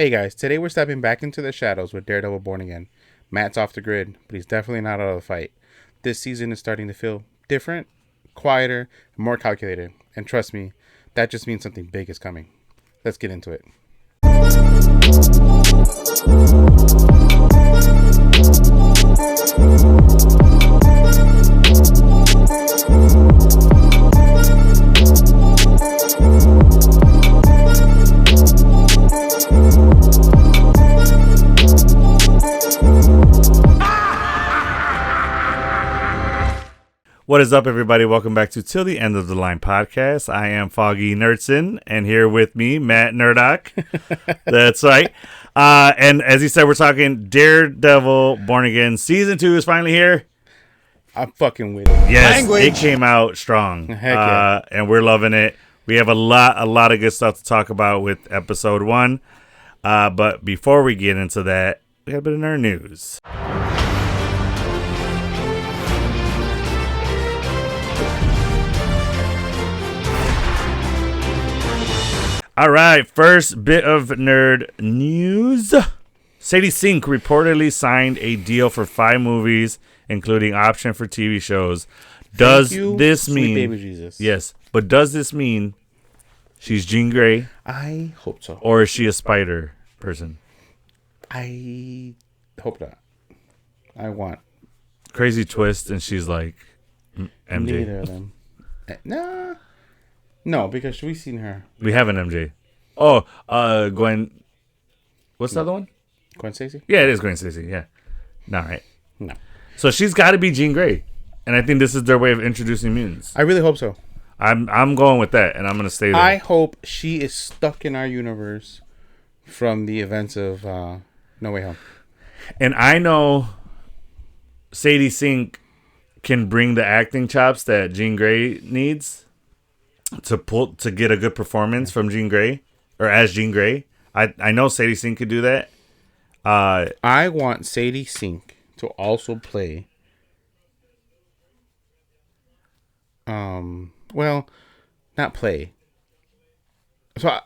Hey guys, today we're stepping back into the shadows with Daredevil Born Again. Matt's off the grid, but he's definitely not out of the fight. This season is starting to feel different, quieter, and more calculated. And trust me, that just means something big is coming. Let's get into it. What is up, everybody? Welcome back to Till the End of the Line podcast. I am Foggy Nerdson, and here with me, Matt Nerdock. That's right. And as he said, we're talking Daredevil Born Again. Season 2 is finally here. I'm fucking with it. Yes, it came out strong. Heck yeah. And we're loving it. We have a lot of good stuff to talk about with episode 1. But before we get into that, we have a bit of nerd news. All right, first bit of nerd news. Sadie Sink reportedly signed a deal for 5 movies, including option for TV shows. Does this mean... Baby Jesus. Yes, but does this mean she's Jean Grey? I hope so. Or is she a spider person? I hope not. I want... Crazy twist, and she's like MJ. Neither of them. Nah. No, because we've seen her. We have an MJ. Oh, Gwen. What's the other one? Gwen Stacy? Yeah, it is Gwen Stacy. Yeah. Not right. No. So she's got to be Jean Grey. And I think this is their way of introducing mutants. I really hope so. I'm going with that, and I'm going to stay there. I hope she is stuck in our universe from the events of No Way Home. And I know Sadie Sink can bring the acting chops that Jean Grey needs to get a good performance from Jean Grey, or as Jean Grey. I know Sadie Sink could do that. I want Sadie Sink to also play. Well, not play. So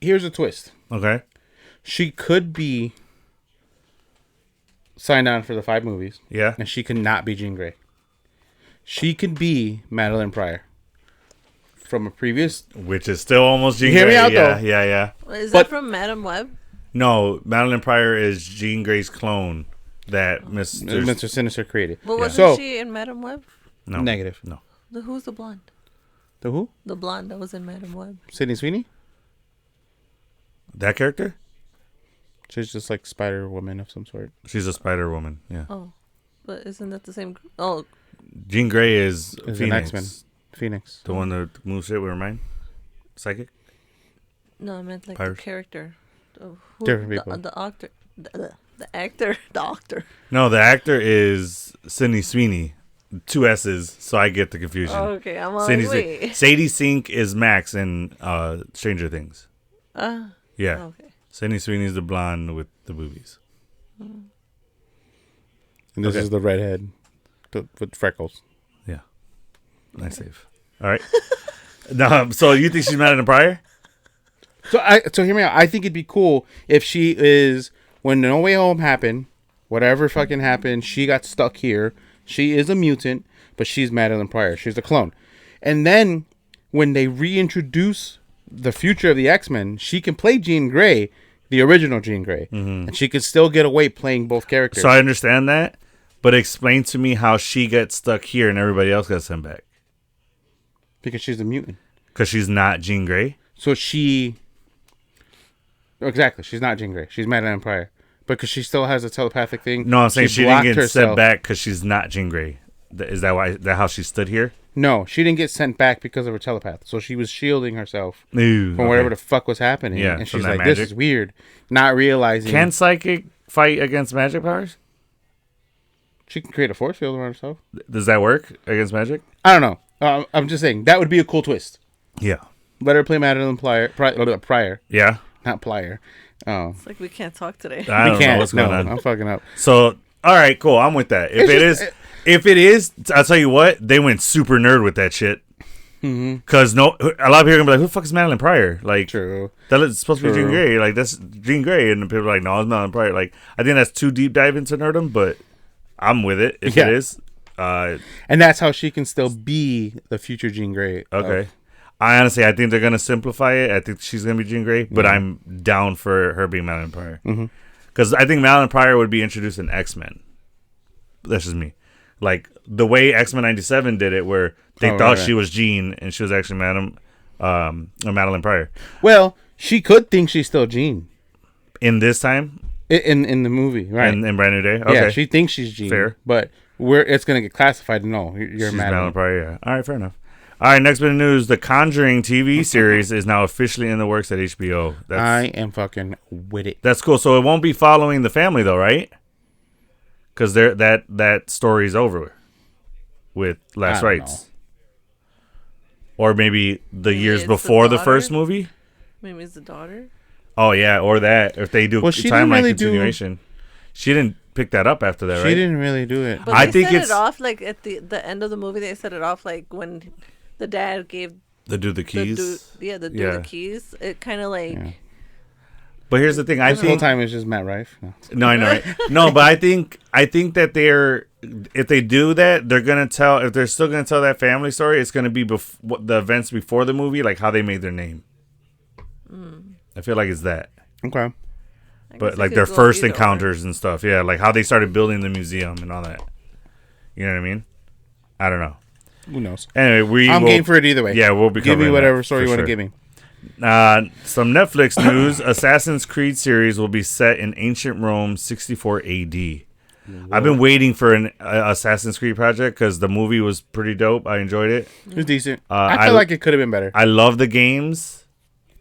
here's a twist. Okay. She could be signed on for the 5 movies. Yeah. And she could not be Jean Grey. She could be Madeline Pryor. From a previous... Which is still almost Jean Grey. Hear me out, though. Yeah. Is that from Madam Web? No, Madeline Pryor is Jean Grey's clone that Mr. Sinister created. Well, wasn't she in Madam Web? No. Negative. No. Who's the blonde? The who? The blonde that was in Madam Web. Sydney Sweeney? That character? She's just like Spider-Woman of some sort. She's a Spider-Woman, yeah. Oh. But isn't that the same group? Oh. Jean Grey is Phoenix. An X-Men. Phoenix. The one that moves shit with her mind? Psychic? No, I meant like Pirates? the character. Different people. The actor. The actor. The actor. No, the actor is Sydney Sweeney. 2 S's, so I get the confusion. Oh, okay, I'm on wait. Sadie Sink is Max in Stranger Things. Yeah. Okay. Sydney Sweeney's the blonde with the boobies. And this is the redhead with freckles. Yeah. Nice save. All right. No, so you think she's Madeline Pryor? So hear me out. I think it'd be cool if she is, when No Way Home happened, whatever fucking happened, she got stuck here. She is a mutant, but she's Madeline Pryor. She's a clone. And then when they reintroduce the future of the X-Men, she can play Jean Grey, the original Jean Grey. Mm-hmm. And she could still get away playing both characters. So I understand that, but explain to me how she gets stuck here and everybody else got sent back. Because she's a mutant. Because she's not Jean Grey? So she... Exactly. She's not Jean Grey. She's Madeline Pryor. Because she still has a telepathic thing. No, I'm saying she didn't get sent back because she's not Jean Grey. Is that why? That how she stood here? No, she didn't get sent back because of her telepath. So she was shielding herself from whatever the fuck was happening. Yeah, and she's like, magic. This is weird. Not realizing... Can psychic fight against magic powers? She can create a force field around herself. Does that work against magic? I don't know. I'm just saying, that would be a cool twist. Yeah. Let her play Madeline Pryor. Yeah. Not Plier. Oh. It's like we can't talk today. I don't know what's going on. I'm fucking up. So, all right, cool. I'm with that. If it is, I'll tell you what, they went super nerd with that shit. Because a lot of people are gonna be like, "Who the fuck is Madeline Pryor?" Like, True. that is supposed to be True. Jean Grey. Like, that's Jean Grey, and people are like, "No, it's Madeline Pryor." Like, I think that's too deep dive into nerdom, but I'm with it if it is. And that's how she can still be the future Jean Grey. Okay. I think they're gonna simplify it. I think she's gonna be Jean Grey, but I'm down for her being Madeline Pryor because I think Madeline Pryor would be introduced in X-Men. That's just me. Like the way X-Men '97 did it, where they thought she was Jean and she was actually Madeline Pryor. Well, she could think she's still Jean In this time, in the movie, right? in Brand New Day. Okay. Yeah, she thinks she's Jean. Fair. But it's gonna get classified. No, you're She's Madeline Pryor. Yeah. All right, fair enough. All right, next bit of news: The Conjuring TV series is now officially in the works at HBO. I am fucking with it. That's cool. So it won't be following the family though, right? Because that story's over with Last Rites, or maybe the years before the first movie. Maybe it's the daughter. Oh yeah, or that if they do timeline continuation. She didn't pick that up after that, right? She didn't really do it. But I they think set it's it off like at the end of the movie. They set it off like when the dad gave the dude the keys. the keys. It kind of like. Yeah. But here's the thing. I this think whole time is just Matt Rife. No, I know. Right? No, but I think that if they do that, they're gonna tell. If they're still gonna tell that family story, it's gonna be the events before the movie, like how they made their name. I feel like it's that. Okay. But like their first encounters and stuff, yeah, like how they started building the museum and all that. You know what I mean? I don't know. Who knows? Anyway, I'm game for it either way. Yeah, we'll be give me whatever story you want to give me. Some Netflix news: Assassin's Creed series will be set in ancient Rome, 64 AD. Whoa. I've been waiting for an Assassin's Creed project because the movie was pretty dope. I enjoyed it. It was decent. I feel like it could have been better. I love the games.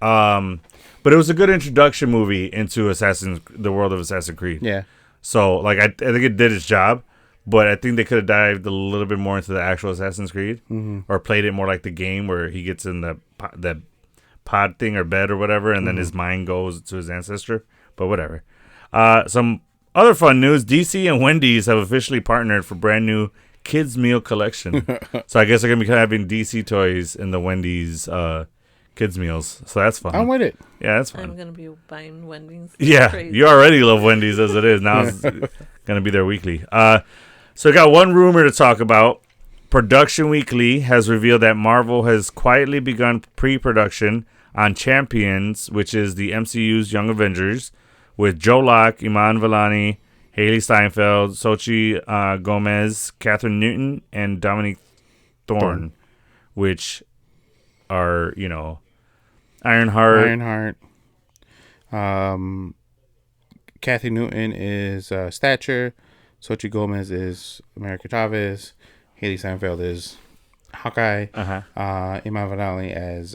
But it was a good introduction movie into the world of Assassin's Creed. Yeah. So, like, I think it did its job, but I think they could have dived a little bit more into the actual Assassin's Creed, or played it more like the game where he gets in the pod thing or bed or whatever, and then his mind goes to his ancestor. But whatever. Some other fun news: DC and Wendy's have officially partnered for brand new kids meal collection. So I guess they're gonna be having DC toys in the Wendy's kids meals, so that's fun. I'm with it. Yeah, that's fun. I'm gonna be buying Wendy's. Yeah, crazy. You already love Wendy's as it is. Now it's gonna be there weekly. So I got one rumor to talk about. Production Weekly has revealed that Marvel has quietly begun pre-production on Champions, which is the MCU's Young Avengers, with Joe Locke, Iman Vellani, Haley Steinfeld, Xochitl Gomez, Catherine Newton, and Dominique Thorne, which are, Ironheart. Kathy Newton is Stature. Xochitl Gomez is America Chavez. Haley Steinfeld is Hawkeye. Iman Vellani as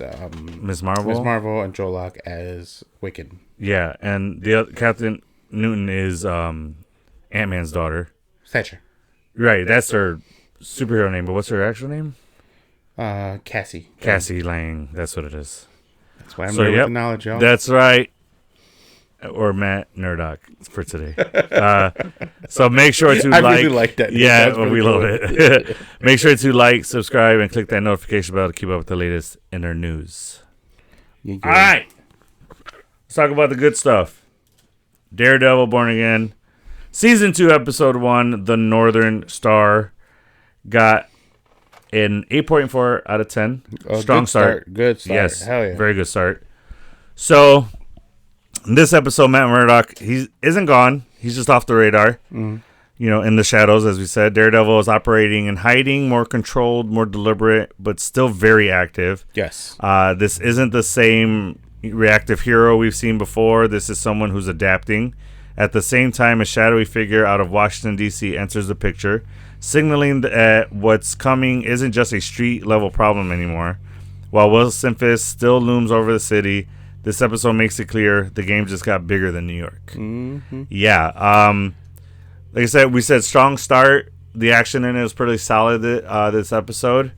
Ms. Marvel. And Joe Locke as Wiccan. Yeah, and the other, Catherine Newton is Ant-Man's daughter. Stature. Right, that's her superhero name, but what's her actual name? Cassie. Cassie Lang. That's what it is. That's why I'm there with the knowledge, y'all. That's right. Or Matt Nerdock for today. So make sure to I really like that. Yeah, we love it. Make sure to like, subscribe, and click that notification bell to keep up with the latest in our news. All right. Let's talk about the good stuff. Daredevil Born Again. Season 2, Episode 1, The Northern Star, got an 8.4 out of 10. Strong start. Good start. Yes. Hell yeah. Very good start. So, in this episode, Matt Murdock, he isn't gone. He's just off the radar. In the shadows, as we said. Daredevil is operating and hiding, more controlled, more deliberate, but still very active. Yes. This isn't the same reactive hero we've seen before. This is someone who's adapting. At the same time, a shadowy figure out of Washington, D.C. enters the picture, signaling that what's coming isn't just a street-level problem anymore. While Wilson Fisk still looms over the city, this episode makes it clear the game just got bigger than New York. Mm-hmm. Yeah. Like I said, we said strong start. The action in it was pretty solid this episode.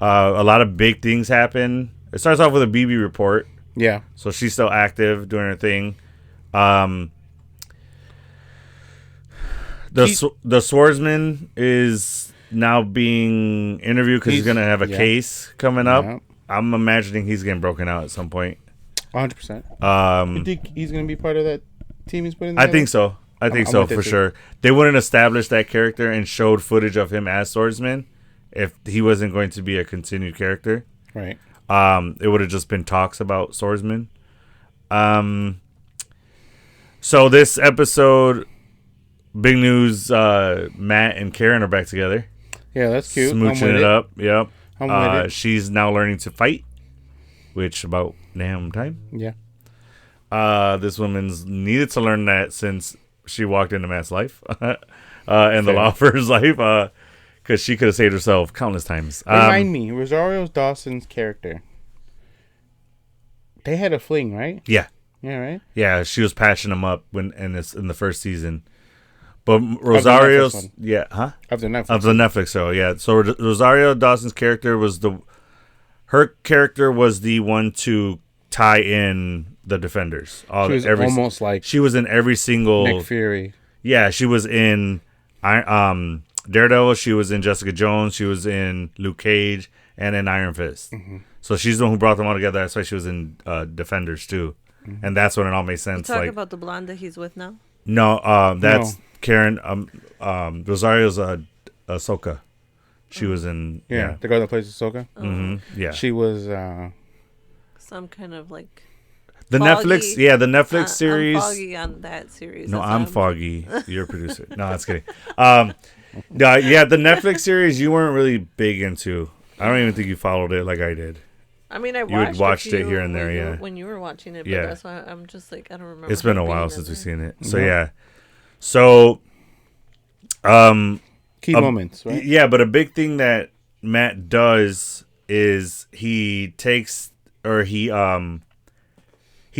A lot of big things happen. It starts off with a BB report. Yeah. So she's still active, doing her thing. The swordsman is now being interviewed because he's going to have a case coming up. Yeah. I'm imagining he's getting broken out at some point. 100%. You think he's going to be part of that team he's putting I together? think so. I think so for sure. They wouldn't establish that character and showed footage of him as Swordsman if he wasn't going to be a continued character. Right. It would have just been talks about Swordsman. So this episode, big news, Matt and Karen are back together. Yeah, that's cute. Smooching it up. Yep. I'm with it. She's now learning to fight, which about damn time. Yeah. This woman's needed to learn that since she walked into Matt's life and the law firm's life, because she could have saved herself countless times. Remind me, Rosario Dawson's character. They had a fling, right? Yeah. Yeah, right. Yeah, she was patching him up in the first season. But Rosario's of the Netflix show, yeah. So Rosario Dawson's character was her character was the one to tie in the Defenders. She was almost like she was in every single Nick Fury. Yeah, she was in Daredevil. She was in Jessica Jones. She was in Luke Cage and in Iron Fist. Mm-hmm. So she's the one who brought them all together. That's why she was in Defenders too, and that's when it all made sense. You talking about the blonde that he's with now? No, that's Karen. Rosario's Ahsoka. She was in the girl that plays Ahsoka. Mm-hmm. Yeah, she was some kind of like the foggy, Netflix. The Netflix series. I'm foggy on that series. No, I'm foggy. You're a producer. No, that's kidding. The Netflix series you weren't really big into. I don't even think you followed it like I did. I mean, you had watched it here and there, when you were watching it. But that's why I'm just like, I don't remember. It's been a while since we've seen it. So So, key moments, right? Yeah, but a big thing that Matt does is he takes or he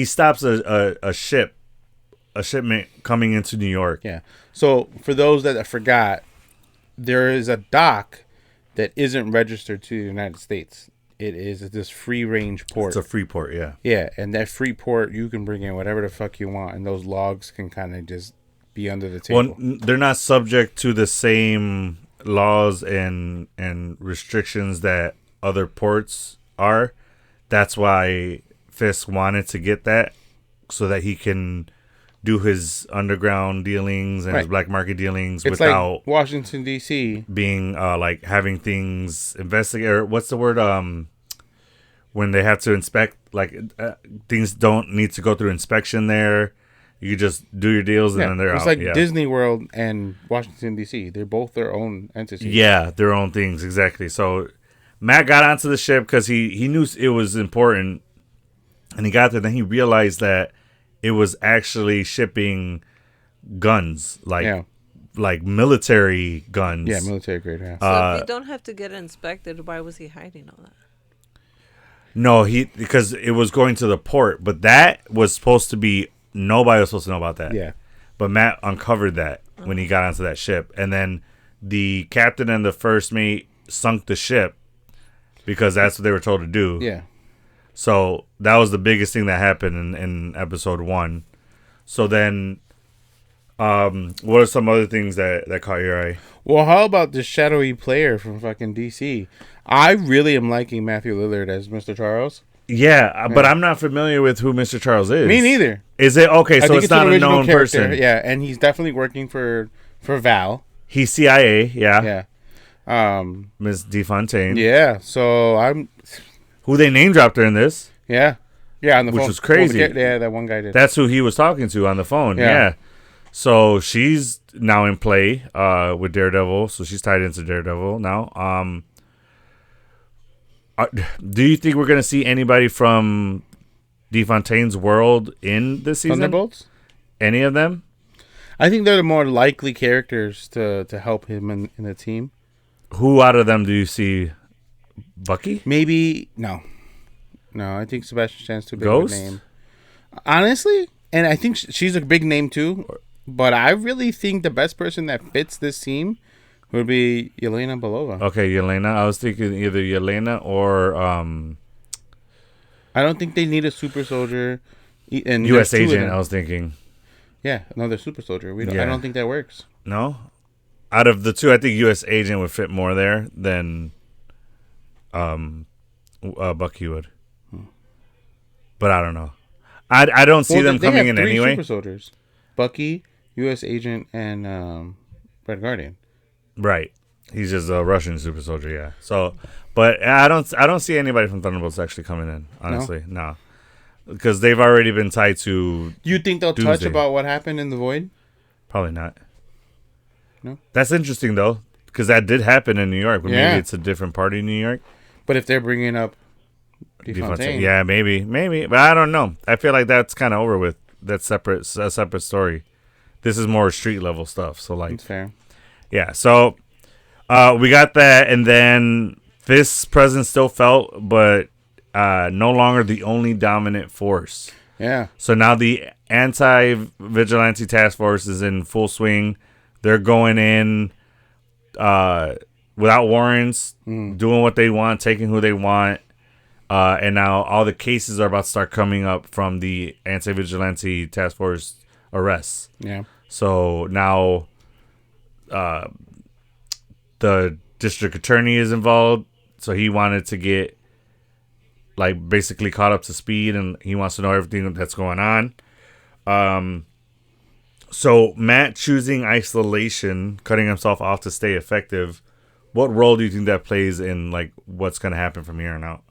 stops a shipment coming into New York. Yeah. So for those that forgot, there is a dock that isn't registered to the United States. It is this free range port. It's a free port, yeah. Yeah, and that free port, you can bring in whatever the fuck you want, and those logs can kind of just be under the table. Well, they're not subject to the same laws and restrictions that other ports are. That's why Fisk wanted to get that so that he can do his underground dealings and his black market dealings without like Washington D.C. being like having things investigated. Or what's the word? When they have to inspect, like things don't need to go through inspection there. You just do your deals and then they're out. It's like Disney World and Washington D.C. They're both their own entities. Yeah, their own things, exactly. So Matt got onto the ship because he knew it was important, and he got there. Then he realized that it was actually shipping guns, like military guns. Yeah, military grade. Yeah. So if you don't have to get inspected, why was he hiding all that? No, because it was going to the port, but that was supposed to be. Nobody was supposed to know about that. Yeah. But Matt uncovered that when he got onto that ship. And then the captain and the first mate sunk the ship because that's what they were told to do. Yeah. So that was the biggest thing that happened in episode 1. So then, what are some other things that caught your eye? Well, how about this shadowy player from fucking DC? I really am liking Matthew Lillard as Mr. Charles. Yeah, but I'm not familiar with who Mr. Charles is. Me neither. Is it okay? So it's not a known person. Yeah, and he's definitely working for Val. He's CIA. Yeah. Ms. DeFontaine. Yeah. So I'm. Who they name dropped her in this? Yeah. Yeah. On the phone. Which was crazy. Yeah, that one guy did. That's who he was talking to on the phone. Yeah. So she's now in play with Daredevil. So she's tied into Daredevil now. Do you think we're going to see anybody from DeFontaine's world in this season? Thunderbolts? Any of them? I think they're the more likely characters to help him in the team. Who out of them do you see? Bucky? Maybe no. I think Sebastian Stan's too big Ghost? of a name. Honestly, and I think she's a big name too. But I really think the best person that fits this team would be Yelena Belova. Okay, Yelena. I was thinking either Yelena or I don't think they need a super soldier. And U.S. agent. I was thinking. Yeah, another super soldier. I don't think that works. No, out of the two, I think U.S. Agent would fit more there than Bucky would. But I don't know. I don't see them coming in anyway. Super soldiers: Bucky, U.S. Agent, and Red Guardian. Right. He's just a Russian super soldier, yeah. So, but I don't see anybody from Thunderbolts actually coming in. Honestly, no, because they've already been tied to. You think they'll touch about what happened in the Void? Probably not. No. That's interesting though, because that did happen in New York. But maybe it's a different party in New York. But if they're bringing up DeFontaine, yeah, maybe, but I don't know. I feel like that's kind of over with. That's a separate story. This is more street level stuff. So like, that's fair. Yeah. So we got that, and then Fist's presence still felt, but no longer the only dominant force. Yeah. So now the anti-vigilante task force is in full swing. They're going in without warrants, doing what they want, taking who they want. And now all the cases are about to start coming up from the anti-vigilante task force arrests. Yeah. So now the district attorney is involved. So he wanted to get like basically caught up to speed, and he wants to know everything that's going on. So Matt choosing isolation, cutting himself off to stay effective. What role do you think that plays in like what's going to happen from here on out?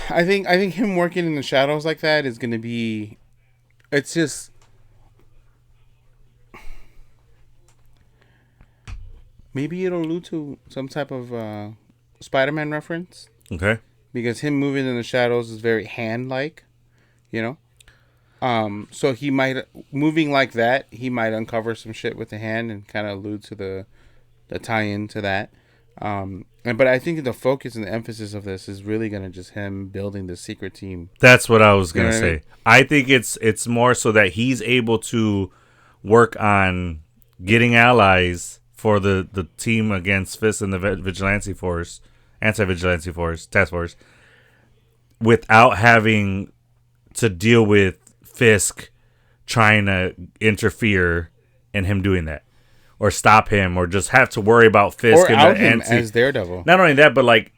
I think him working in the shadows like that is going to be. It's just. Maybe it'll allude to some type of Spider-Man reference. Okay. Because him moving in the shadows is very hand-like, you know. So he might moving like that. He might uncover some shit with the hand and kind of allude to the tie-in to that. But I think the focus and the emphasis of this is really gonna just him building the secret team. That's what I was gonna say. I mean? I think it's more so that he's able to work on getting allies for the team against Fist and the vigilante force, anti-vigilante force, task force, without having to deal with Fisk trying to interfere in him doing that, or stop him, or just have to worry about Fisk Or and out the him as Daredevil. Not only that, but like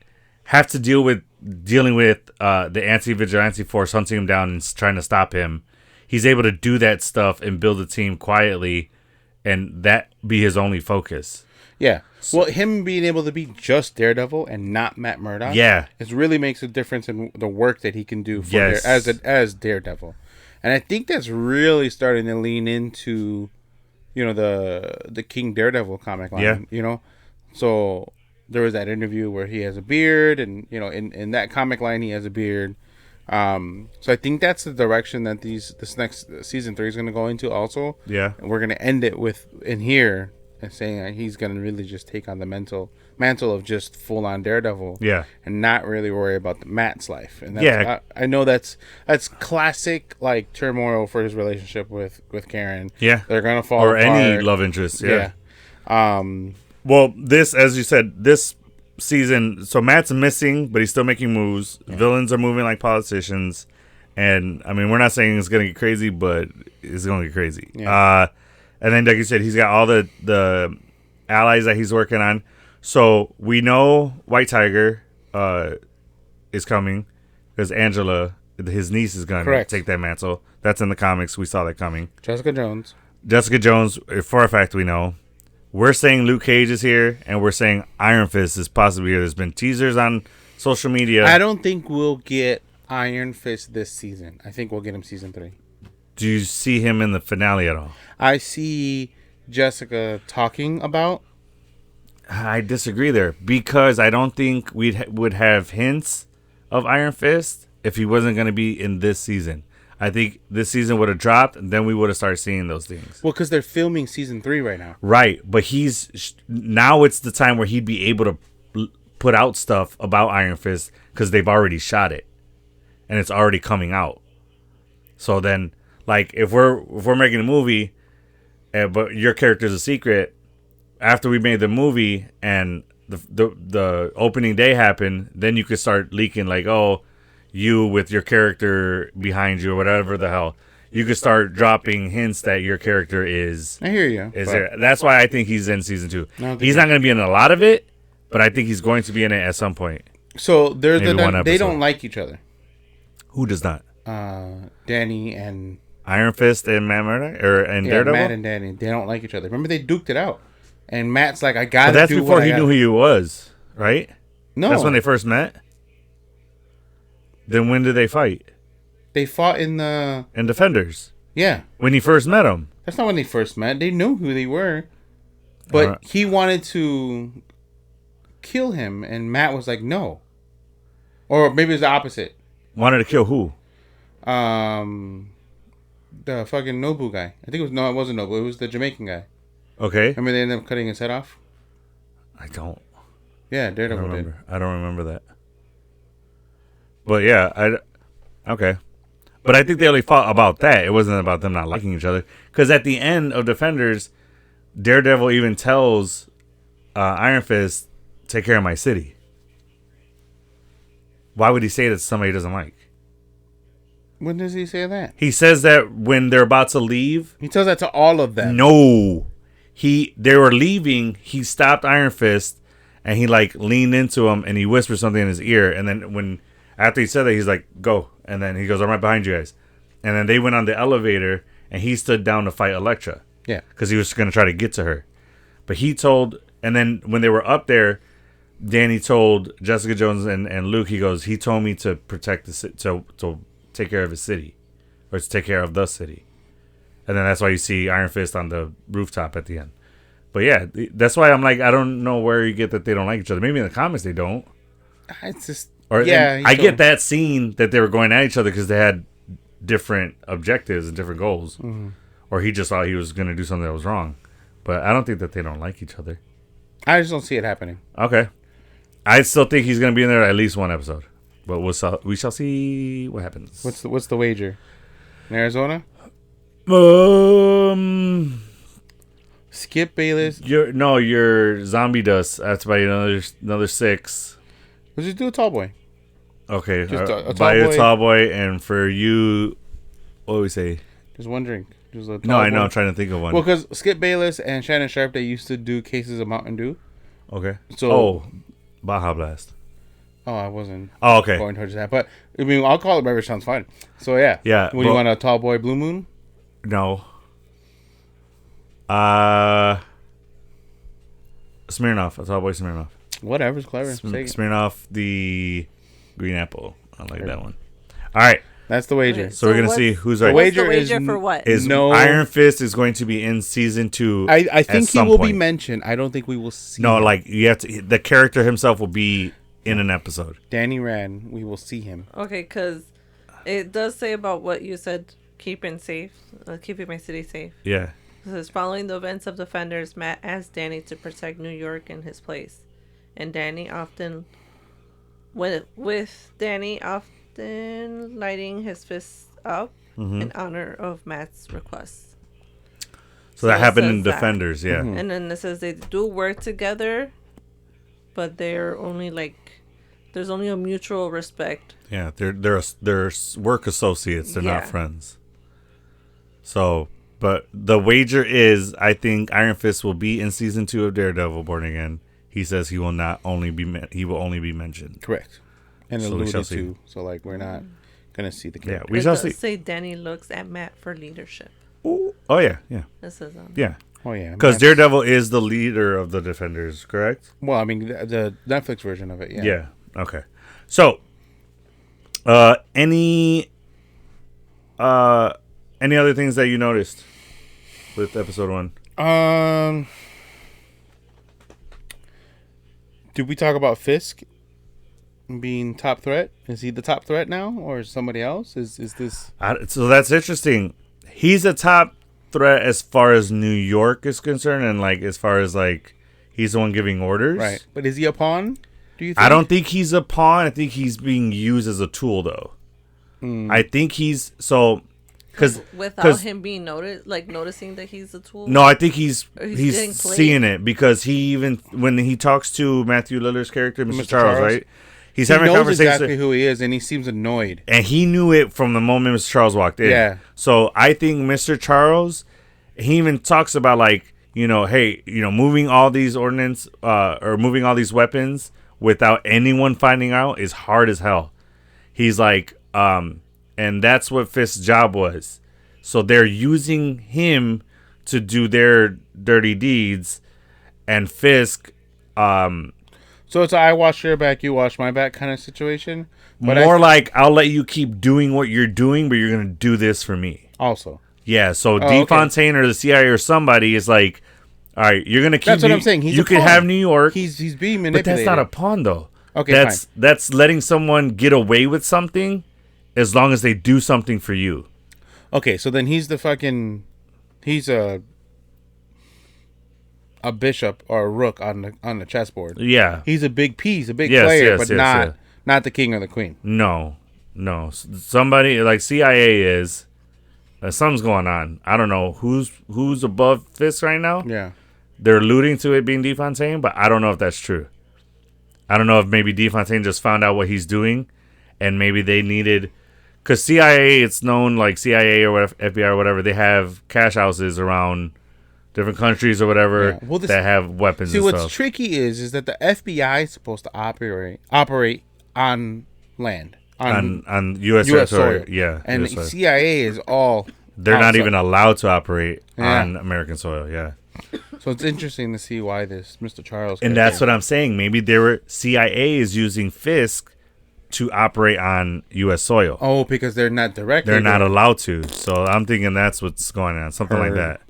have to dealing with the anti-vigilante force hunting him down and trying to stop him. He's able to do that stuff and build a team quietly, and that be his only focus. Yeah. Well, him being able to be just Daredevil and not Matt Murdock. Yeah. It really makes a difference in the work that he can do for Yes. as Daredevil. And I think that's really starting to lean into, you know, the King Daredevil comic line. Yeah. You know? So there was that interview where he has a beard, and, you know, in that comic line he has a beard. So I think that's the direction that this next season 3 is going to go into also. Yeah. And we're going to end it with in here and saying that he's going to really just take on the mantle of just full on Daredevil. Yeah. And not really worry about Matt's life. And that's, I know that's classic like turmoil for his relationship with Karen. Yeah. They're going to fall or apart. any love interest. Yeah. Well, this, as you said, this season, so Matt's missing, but he's still making moves. Yeah. Villains are moving like politicians, and I mean, we're not saying it's gonna get crazy, but it's gonna get crazy. Yeah. And then, like you said, he's got all the allies that he's working on. So we know White Tiger is coming because Angela, his niece, is gonna take that mantle. That's in the comics. We saw that coming. Jessica Jones, for a fact, we know. We're saying Luke Cage is here, and we're saying Iron Fist is possibly here. There's been teasers on social media. I don't think we'll get Iron Fist this season. I think we'll get him season 3. Do you see him in the finale at all? I see Jessica talking about. I disagree there, because I don't think we would have hints of Iron Fist if he wasn't going to be in this season. I think this season would have dropped, and then we would have started seeing those things. Well, because they're filming season 3 right now. Right, but now it's the time where he'd be able to put out stuff about Iron Fist because they've already shot it, and it's already coming out. So then, like, if we're making a movie, but your character's a secret, after we made the movie and the opening day happened, then you could start leaking like, oh, you with your character behind you or whatever the hell. you could start dropping hints that your character is I hear you. there. That's why I think he's in season 2. He's so. not going to be in a lot of it, but I think he's going to be in it at some point. So there's Maybe one they episode. don't like each other. Who does not? Danny and Iron Fist and Matt Murdock, and Daredevil. Matt and Danny, they don't like each other. Remember, they duked it out, and Matt's like, "I gotta." But that's do before what he I knew gotta. who he was, right? No, That's when they first met. Then when did they fight? They fought in the Defenders. yeah. When he first met him. That's not when they first met. They knew who they were, but he wanted to kill him, and Matt was like, "No," or maybe it's the opposite. Wanted to kill who? The fucking Nobu guy. I think it was it wasn't Nobu. It was the Jamaican guy. Okay. Remember they ended up cutting his head off. I don't. Yeah, Daredevil did. remember. I don't remember that. But yeah, okay. But I think they only fought about that. It wasn't about them not liking each other. Because at the end of Defenders, Daredevil even tells Iron Fist, "Take care of my city." Why would he say that to somebody he doesn't like? When does he say that? He says that when they're about to leave. He tells that to all of them. No, they were leaving. He stopped Iron Fist, and he like leaned into him, and he whispered something in his ear. And then after he said that, he's like, "Go," and then he goes, "I'm right behind you guys." And then they went on the elevator, and he stood down to fight Elektra. Yeah, because he was going to try to get to her. But he told, and then when they were up there, Danny told Jessica Jones and Luke, he told me to protect the city, to take care of his city, or to take care of the city. And then that's why you see Iron Fist on the rooftop at the end. But yeah, that's why I'm like, I don't know where you get that they don't like each other. Maybe in the comics they don't. it's just Or yeah. I get that scene that they were going at each other because they had different objectives and different goals. Mm-hmm. Or he just thought he was going to do something that was wrong. But I don't think that they don't like each other. I just don't see it happening. Okay. I still think he's going to be in there at least one episode. But we shall see what happens. What's the wager? In Arizona? Skip Bayless. Your zombie dust. That's by another 6. Let's just do a tall boy. Okay. Just a buy tall a boy. tall boy, and for you, what do we say? Just one drink. Just a tall No, I know. boy. I'm trying to think of one. Well, because Skip Bayless and Shannon Sharp, they used to do cases of Mountain Dew. Okay. So, Baja Blast. Oh, I wasn't Okay. going towards that. But, I mean, I'll call it beverage. Sounds fine. So, yeah. Yeah. What, do you want a tall boy Blue Moon? No. Smirnoff. A tall boy Smirnoff. Whatever's clever. Say it. Smirnoff the green apple. I like that one. All right. That's the wager. Okay. So we're going to what's- see who's The right. What's the wager wager is for what? Is No. Iron Fist is going to be in season 2. I think he some will be point. mentioned. I don't think we will see No, him. like you have to. The character himself will be in an episode. Danny Rand. We will see him. Okay, because it does say about what you said, keeping my city safe. Yeah. It says, following the events of Defenders, Matt asked Danny to protect New York in his place. And Danny often, with Danny often lighting his fists up in honor of Matt's request. So that it happened says in that. Defenders. Yeah. And then it says they do work together, but they're only there's only a mutual respect. Yeah. They're work associates. They're not Yeah. friends. So, but the wager is, I think Iron Fist will be in season 2 of Daredevil Born Again. He says he will only be mentioned. Correct. And So we shall alluded see. to. So, like, we're not going to see the Yeah, character. we It shall does see. say Danny looks at Matt for leadership. Ooh. Oh yeah, This is yeah. Oh, yeah. Because Matt's- Daredevil is the leader of the Defenders, correct? Well, I mean, the Netflix version of it, yeah. Yeah. Okay. So, any other things that you noticed with episode 1? Did we talk about Fisk being top threat? Is he the top threat now, or is somebody else? Is this? So that's interesting. He's a top threat as far as New York is concerned, and like as far as like he's the one giving orders. Right. But is he a pawn? Do you think? I don't think he's a pawn. I think he's being used as a tool, though. I think he's so because Without him being noticing that he's a tool. No, I think he's He's getting played. seeing it because he even when he talks to Matthew Lillard's character, Mr. Charles, Charles. right? He's He having a knows conversation. exactly who he is, and he seems annoyed. And he knew it from the moment Mr. Charles walked in. Yeah. So I think Mr. Charles, he even talks about like, hey, moving all these ordnance or moving all these weapons without anyone finding out is hard as hell. He's like, and that's what Fisk's job was. So they're using him to do their dirty deeds, and Fisk, So it's a I wash your back, you wash my back kind of situation. But more like I'll let you keep doing what you're doing, but you're gonna do this for me. Also, Yeah. So okay. DeFontaine or the CIA or somebody is like, all right, you're gonna keep. That's what I'm saying. He's you a can pawn. have New York. He's being But manipulated. that's not a pawn, though. Okay, that's letting someone get away with something, as long as they do something for you. Okay, so then he's a bishop or a rook on the chessboard. Yeah. He's a big piece, a big Yes, player, yes, but yes, not the king or the queen. No. Somebody like CIA is. Something's going on. I don't know who's above Fisk right now. Yeah. They're alluding to it being DeFontaine, but I don't know if that's true. I don't know if maybe DeFontaine just found out what he's doing, and maybe they needed, because CIA, it's known like CIA or whatever, FBI or whatever, they have cash houses around different countries or whatever that have weapons. See, and what's stuff. tricky is that the FBI is supposed to operate on land on U.S. U.S. territory. soil. Yeah, and US soil. CIA is all. They're not outside. even allowed to operate Yeah. on American soil. Yeah. So it's interesting to see why this Mr. Charles. And that's what I'm saying. Maybe CIA is using Fisk to operate on U.S. soil. Oh, because they're not directly. They're not allowed to. So I'm thinking that's what's going on. Something like that.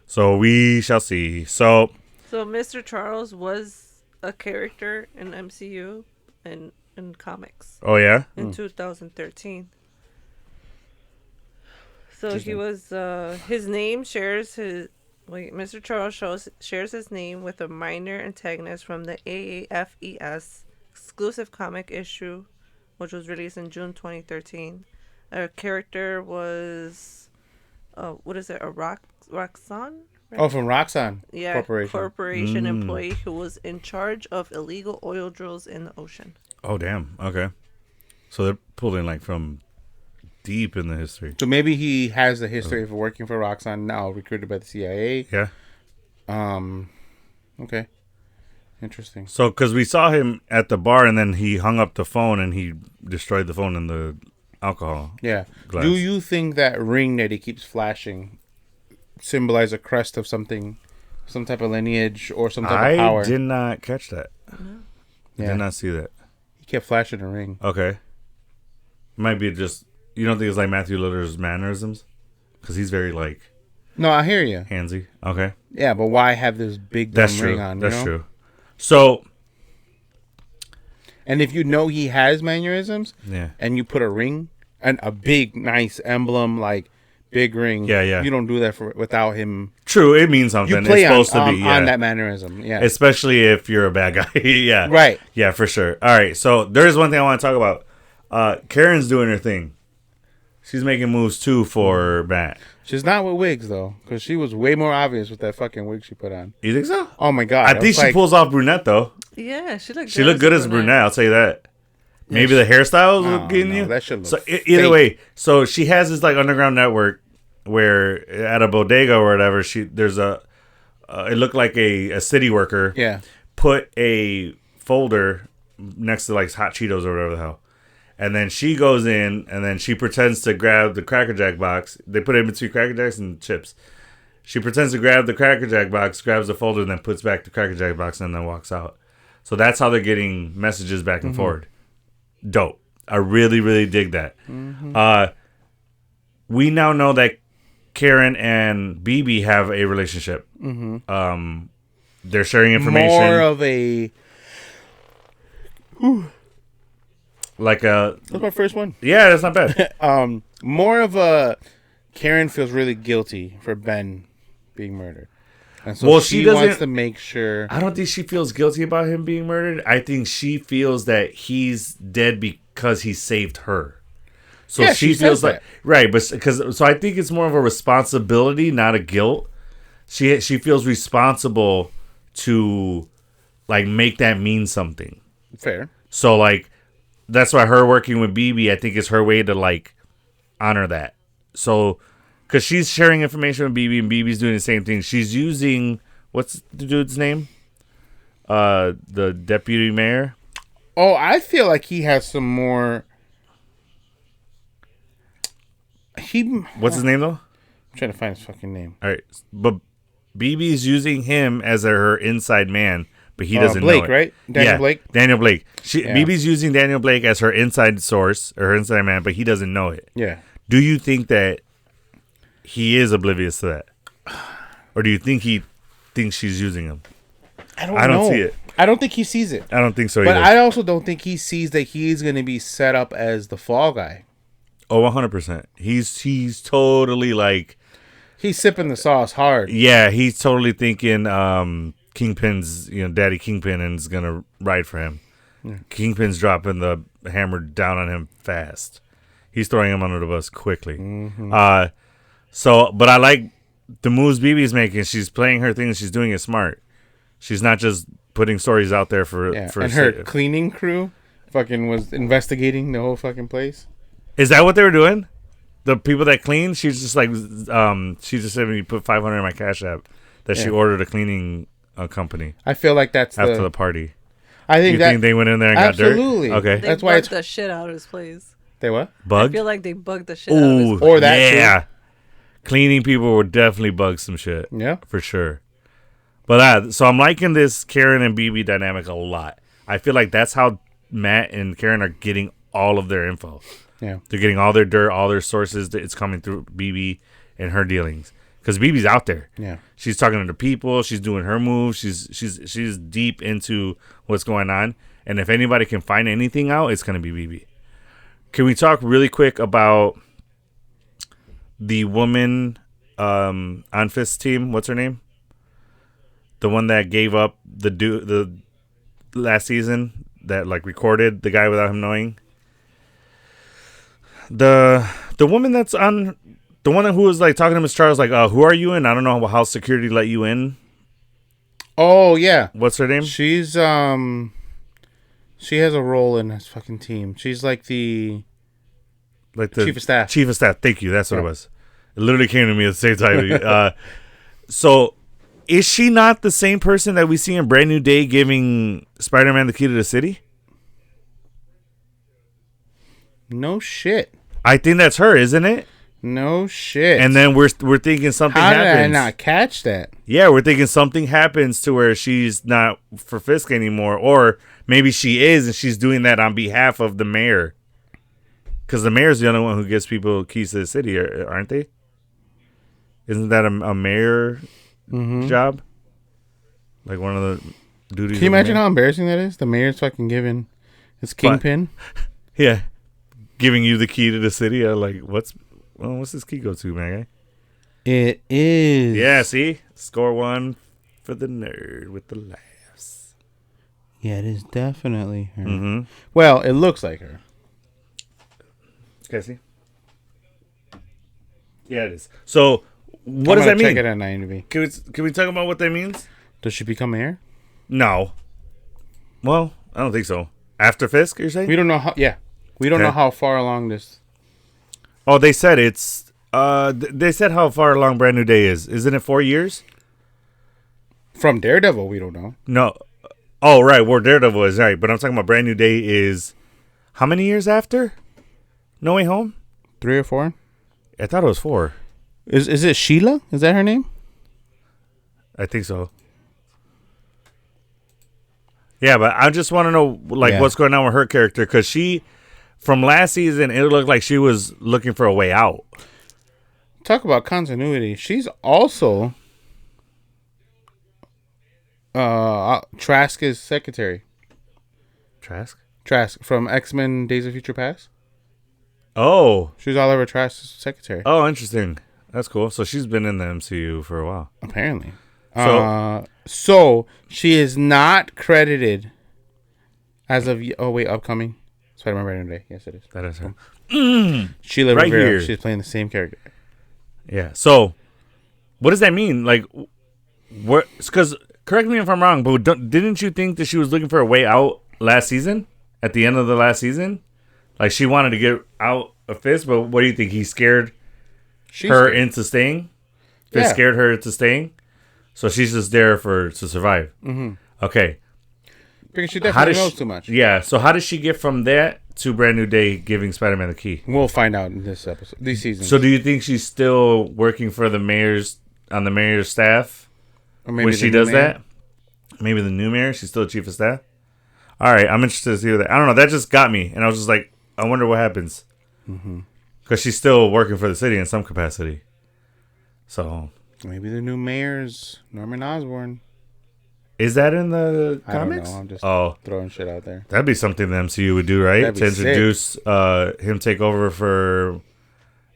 So we shall see. So Mr. Charles was a character in MCU and in comics oh yeah? in 2013. So he was his name shares his Mr. Charles shares his name with a minor antagonist from the AAFES exclusive comic issue, which was released in June 2013. Our character was what is it? A Roxanne? Oh, from Roxanne Corporation employee who was in charge of illegal oil drills in the ocean. Oh damn. Okay. So they're pulling like from deep in the history. So maybe he has the history of working for Roxanne now, recruited by the CIA. Yeah. Okay. Interesting. So, because we saw him at the bar, and then he hung up the phone, and he destroyed the phone and the alcohol. Yeah. glass. Do you think that ring that he keeps flashing symbolize a crest of something, some type of lineage or some type of power? I did not catch that. I did not see that. He kept flashing a ring. Okay. Might be just, you don't think it's like Matthew Lillard's mannerisms? Because he's very like No, I hear you. handsy. Okay. Yeah, but why have this big dumb That's true. ring on? That's true. So, And if you know he has mannerisms, yeah. and you put a ring and a big, nice emblem like big ring, Yeah. you don't do that without him. True, it means something. You play it's supposed to be on that mannerism, yeah. Especially if you're a bad guy. Yeah. Right. Yeah, for sure. All right. So there is one thing I want to talk about. Karen's doing her thing. She's making moves too for Matt. She's not with wigs though, because she was way more obvious with that fucking wig she put on. You think so? Oh my god! I think she pulls off brunette though. Yeah, she looked. She looked good as brunette. I'll tell you that. Maybe the hairstyles Oh, look getting no, you. that should look So fake. either way, so she has this like underground network where at a bodega or whatever, there's a it looked like a city worker. Yeah. Put a folder next to like hot Cheetos or whatever the hell. And then she goes in and then she pretends to grab the Cracker Jack box. They put it in between Cracker Jacks and chips. She pretends to grab the Cracker Jack box, grabs the folder, and then puts back the Cracker Jack box and then walks out. So that's how they're getting messages back and forward. Dope. I really, really dig that. We now know that Karen and BB have a relationship. They're sharing information. More of a. Like a. That's my first one. Yeah, that's not bad. More of a. Karen feels really guilty for Ben being murdered, and so Well, she she doesn't- wants to make sure. I don't think she feels guilty about him being murdered. I think she feels that he's dead because he saved her. So Yeah, she she feels says like that. right, but so I think it's more of a responsibility, not a guilt. She feels responsible to like make that mean something. Fair. So like that's why her working with BB, I think, is her way to like honor that. So, because she's sharing information with BB, and BB's doing the same thing. She's using what's the dude's name? The deputy mayor. Oh, I feel like he has some more. What's his name though? I'm trying to find his fucking name. All right, but BB's using him as her inside man, but he doesn't Blake, know it. right? Daniel Blake. Daniel Blake. BB's using Daniel Blake as her inside source or her inside man, but he doesn't know it. Yeah. Do you think that he is oblivious to that, or do you think he thinks she's using him? I don't see it. I don't think he sees it. I don't think so But either. I also don't think he sees that he's going to be set up as the fall guy. Oh, 100%. He's totally like... He's sipping the sauce hard. Yeah, he's totally thinking Kingpin's, Daddy Kingpin and is going to ride for him. Yeah. Kingpin's dropping the hammer down on him fast. He's throwing him under the bus quickly. Mm-hmm. But I like the moves BB's making. She's playing her thing. She's doing it smart. She's not just putting stories out there for and her cleaning crew fucking was investigating the whole fucking place. Is that what they were doing? The people that clean? She's just like, she just said when you put $500 in my Cash App that she ordered a cleaning company. I feel like that's after the party. I think think they went in there and got dirt? Absolutely. Okay. That's why it's the shit out of his place. They what? Bugged? I feel like they bugged the shit out of his place. Or that yeah. Shit. Cleaning people would definitely bug some shit. Yeah. For sure. But so I'm liking this Karen and BB dynamic a lot. I feel like that's how Matt and Karen are getting all of their info. Yeah. They're getting all their dirt, all their sources. It's coming through BB and her dealings. Because BB's out there. Yeah. She's talking to people. She's doing her moves. She's deep into what's going on. And if anybody can find anything out, it's going to be BB. Can we talk really quick about the woman on Fist's team? What's her name? The one that gave up the last season that like recorded the guy without him knowing. The woman that's on, the one who was like talking to Miss Charles, like, who are you? And I don't know how security let you in. Oh yeah, what's her name? She's she has a role in this fucking team. She's like the chief of staff. Chief of staff. Thank you. That's what it was. It literally came to me at the same time. So, is she not the same person that we see in Brand New Day giving Spider-Man the key to the city? No shit. I think that's her, isn't it? No shit. And then we're thinking something happens. How did I not catch that? Yeah, we're thinking something happens to where she's not for Fisk anymore, or maybe she is and she's doing that on behalf of the mayor. Because the mayor's the only one who gives people keys to the city, aren't they? Isn't that a mayor job? Like one of the duties. Can you imagine how embarrassing that is? The mayor's fucking giving his kingpin. Yeah, giving you the key to the city. Like, what's this key go to, man? It is. Yeah, see? Score one for the nerd with the laughs. Yeah, it is definitely her. Mm-hmm. Well, it looks like her. Okay, see? Yeah, it is. So, what does that mean? Check it out on IMDb. Can we talk about what that means? Does she become mayor? No. Well, I don't think so. After Fisk, you're saying? We don't know how. Yeah, we don't know how far along this. Oh, they said it's. They said how far along Brand New Day is. Isn't it 4 years? From Daredevil, we don't know. No. Oh, right. Where Daredevil is, right. But I'm talking about Brand New Day is how many years after No Way Home? 3 or 4. I thought it was 4. Is it Sheila? Is that her name? I think so. Yeah, but I just want to know what's going on with her character, because she, from last season, it looked like she was looking for a way out. Talk about continuity. She's also Trask's secretary. Trask from X-Men Days of Future Past. Oh. She's Oliver Trask's secretary. Oh, interesting. That's cool. So she's been in the MCU for a while. Apparently. So she is not credited as of upcoming Spider-Man Brand New Day. Yes, it is. That is her. Sheila right Rivera. here. She's playing the same character. Yeah. So, what does that mean? Like, what? Because correct me if I'm wrong, but didn't you think that she was looking for a way out last season? at the end of the last season? Like, she wanted to get out of Fisk, but what do you think? He scared her into staying? Fisk scared her into staying? So she's just there to survive. Mm-hmm. Okay. Because she definitely knows too much. Yeah, so how does she get from that to Brand New Day giving Spider-Man the key? We'll find out in this episode, these seasons. So do you think she's still working for the mayor's staff or maybe when she does that? Maybe the new mayor? She's still chief of staff? All right, I'm interested to see that. I don't know. That just got me. And I was just like, I wonder what happens. Because she's still working for the city in some capacity. So maybe the new mayor's Norman Osborn. Is that in the comics? I don't know. I'm just throwing shit out there. That'd be something the MCU would do, right? To introduce him take over for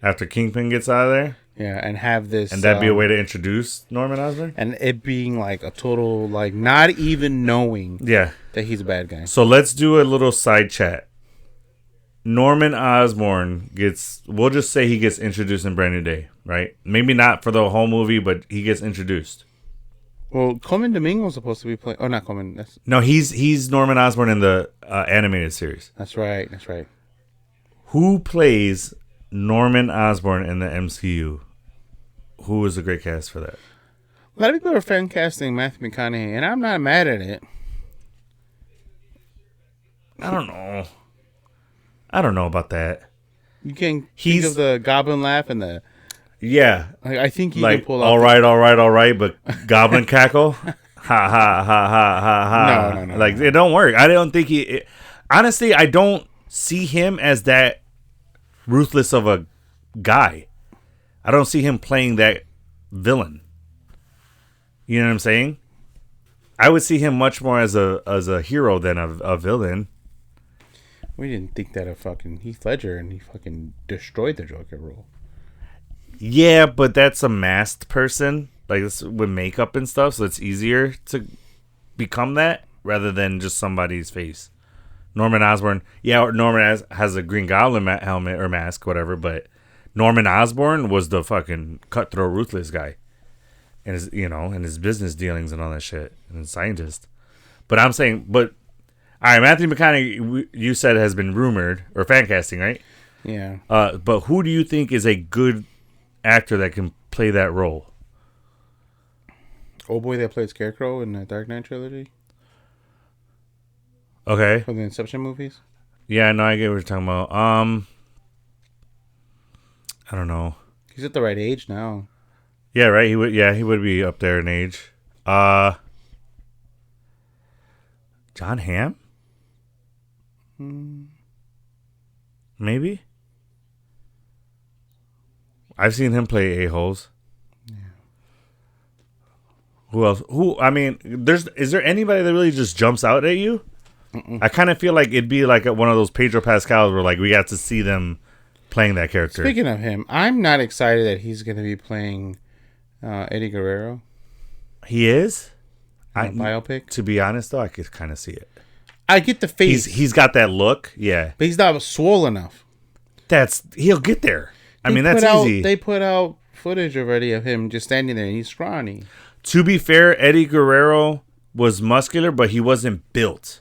after Kingpin gets out of there. Yeah, and have this... And that'd be a way to introduce Norman Osborn? And it being like a total, like, not even knowing that he's a bad guy. So let's do a little side chat. Norman Osborn we'll just say he gets introduced in Brand New Day, right? Maybe not for the whole movie, but he gets introduced. Well, Coleman Domingo's supposed to be playing... Oh, not Coleman. No, he's Norman Osborn in the animated series. That's right. Who plays Norman Osborn in the MCU? Who is a great cast for that? A lot of people are fan casting Matthew McConaughey, and I'm not mad at it. I don't know about that. You can think of the Goblin laugh and the... Yeah. I think he can pull off... All right, but Goblin cackle? Ha, ha, ha, ha, ha, ha. No. Like, it don't work. I don't think honestly, I don't see him as that ruthless of a guy. I don't see him playing that villain. You know what I'm saying? I would see him much more as a hero than a villain. We didn't think that of fucking Heath Ledger, and he fucking destroyed the Joker role. Yeah, but that's a masked person, like this, with makeup and stuff, so it's easier to become that rather than just somebody's face. Norman Osborn, Norman has a Green Goblin helmet or mask, whatever, but Norman Osborn was the fucking cutthroat, ruthless guy, and his business dealings and all that shit, and a scientist. But I'm saying, all right, Matthew McConaughey, you said has been rumored or fan casting, right? Yeah. But who do you think is a good actor that can play that role? Old boy that played Scarecrow in the Dark Knight trilogy. Okay. For the Inception movies. Yeah, no, I get what you're talking about. I don't know. He's at the right age now. Yeah, right. He would be up there in age. John Hamm? Maybe. I've seen him play a-holes. Yeah. Who else? Is there anybody that really just jumps out at you? Mm-mm. I kind of feel like it'd be like one of those Pedro Pascals where like we got to see them playing that character. Speaking of him, I'm not excited that he's going to be playing Eddie Guerrero. He is? Biopic? To be honest, though, I could kind of see it. I get the face. He's got that look, yeah. But he's not swole enough. He'll get there. That's easy. They put out footage already of him just standing there, and he's scrawny. To be fair, Eddie Guerrero was muscular, but he wasn't built.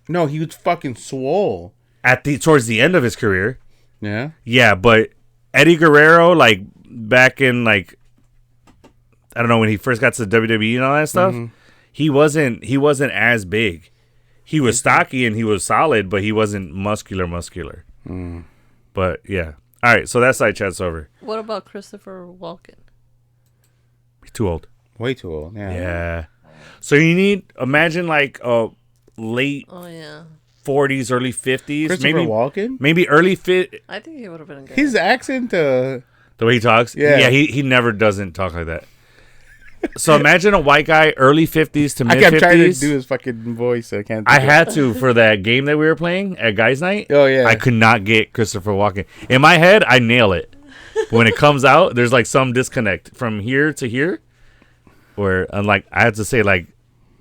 No, he was fucking swole. Towards the end of his career. Yeah? Yeah, but Eddie Guerrero, like, back in, like, I don't know, when he first got to WWE and all that stuff, he wasn't as big. He was stocky and he was solid, but he wasn't muscular. Mm. But, yeah. All right, so that side chat's over. What about Christopher Walken? He's too old. Way too old, yeah. Yeah. So imagine like a late 40s, early 50s. Christopher Walken? Maybe early I think he would have been a good. His accent, the way he talks? Yeah, he never doesn't talk like that. So imagine a white guy, early 50s to mid 50s. I kept trying to do his fucking voice. I can't. I had to for that game that we were playing at Guys Night. Oh, yeah. I could not get Christopher Walken. In my head, I nail it. But when it comes out, there's like some disconnect from here to here. Where I'm like, I have to say like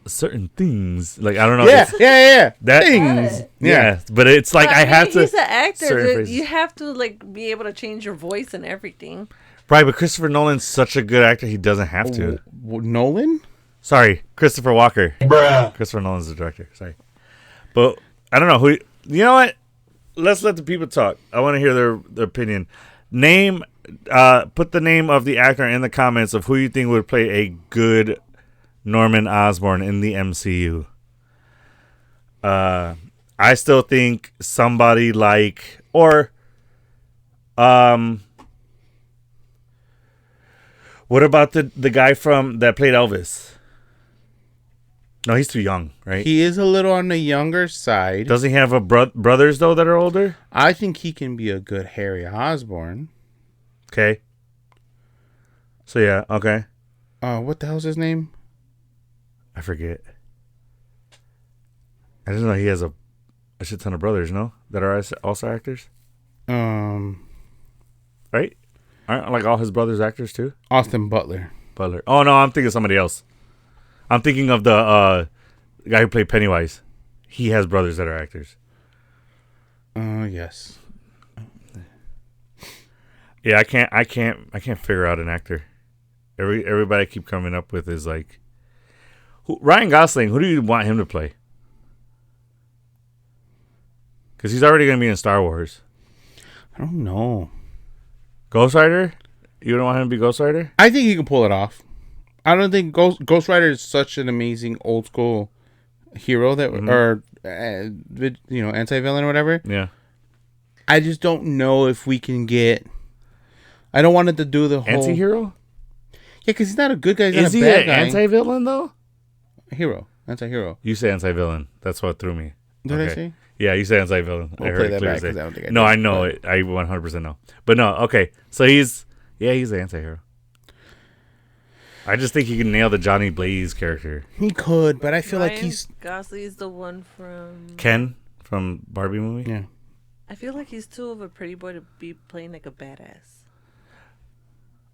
certain things. Like, I don't know. Yeah. That things. Yeah. But it's like I have to. He's an actor. You have to like be able to change your voice and everything. Right, but Christopher Nolan's such a good actor, he doesn't have to. Nolan? Sorry, Christopher Walker. Bruh. Christopher Nolan's the director. Sorry. But I don't know You know what? Let's let the people talk. I want to hear their opinion. Put the name of the actor in the comments of who you think would play a good Norman Osborn in the MCU. I still think somebody like, or what about the guy that played Elvis? No, he's too young, right? He is a little on the younger side. Doesn't he have brothers though that are older? I think he can be a good Harry Osborn. Okay. So yeah, okay. What the hell's his name? I forget. I didn't know he has a shit ton of brothers, no? That are also actors? Right? Aren't like all his brothers actors too? Austin Butler. Oh no, I'm thinking of somebody else. I'm thinking of the guy who played Pennywise. He has brothers that are actors. Yes. Yeah, I can't figure out an actor. Everybody I keep coming up with is like Ryan Gosling. Who do you want him to play? Because he's already going to be in Star Wars. I don't know. Ghost Rider? You don't want him to be Ghost Rider? I think he can pull it off. I don't think Ghost Rider is such an amazing old school hero that, or anti-villain or whatever. Yeah. I just don't know if we can get. I don't want it to do the whole Anti-hero? Yeah, because he's not a good guy. He's Is not a he bad an guy. anti-villain though? Hero, anti-hero. You say anti-villain. That's what threw me. Did I say? Yeah, you say anti-villain. We'll play that back because I don't think I did. No, I know it. I 100% know. But no, okay. So he's the anti-hero. I just think he can nail the Johnny Blaze character. He could, but I feel like Ryan he's Gosling is the one from Ken from Barbie movie. yeah. I feel like he's too of a pretty boy to be playing like a badass.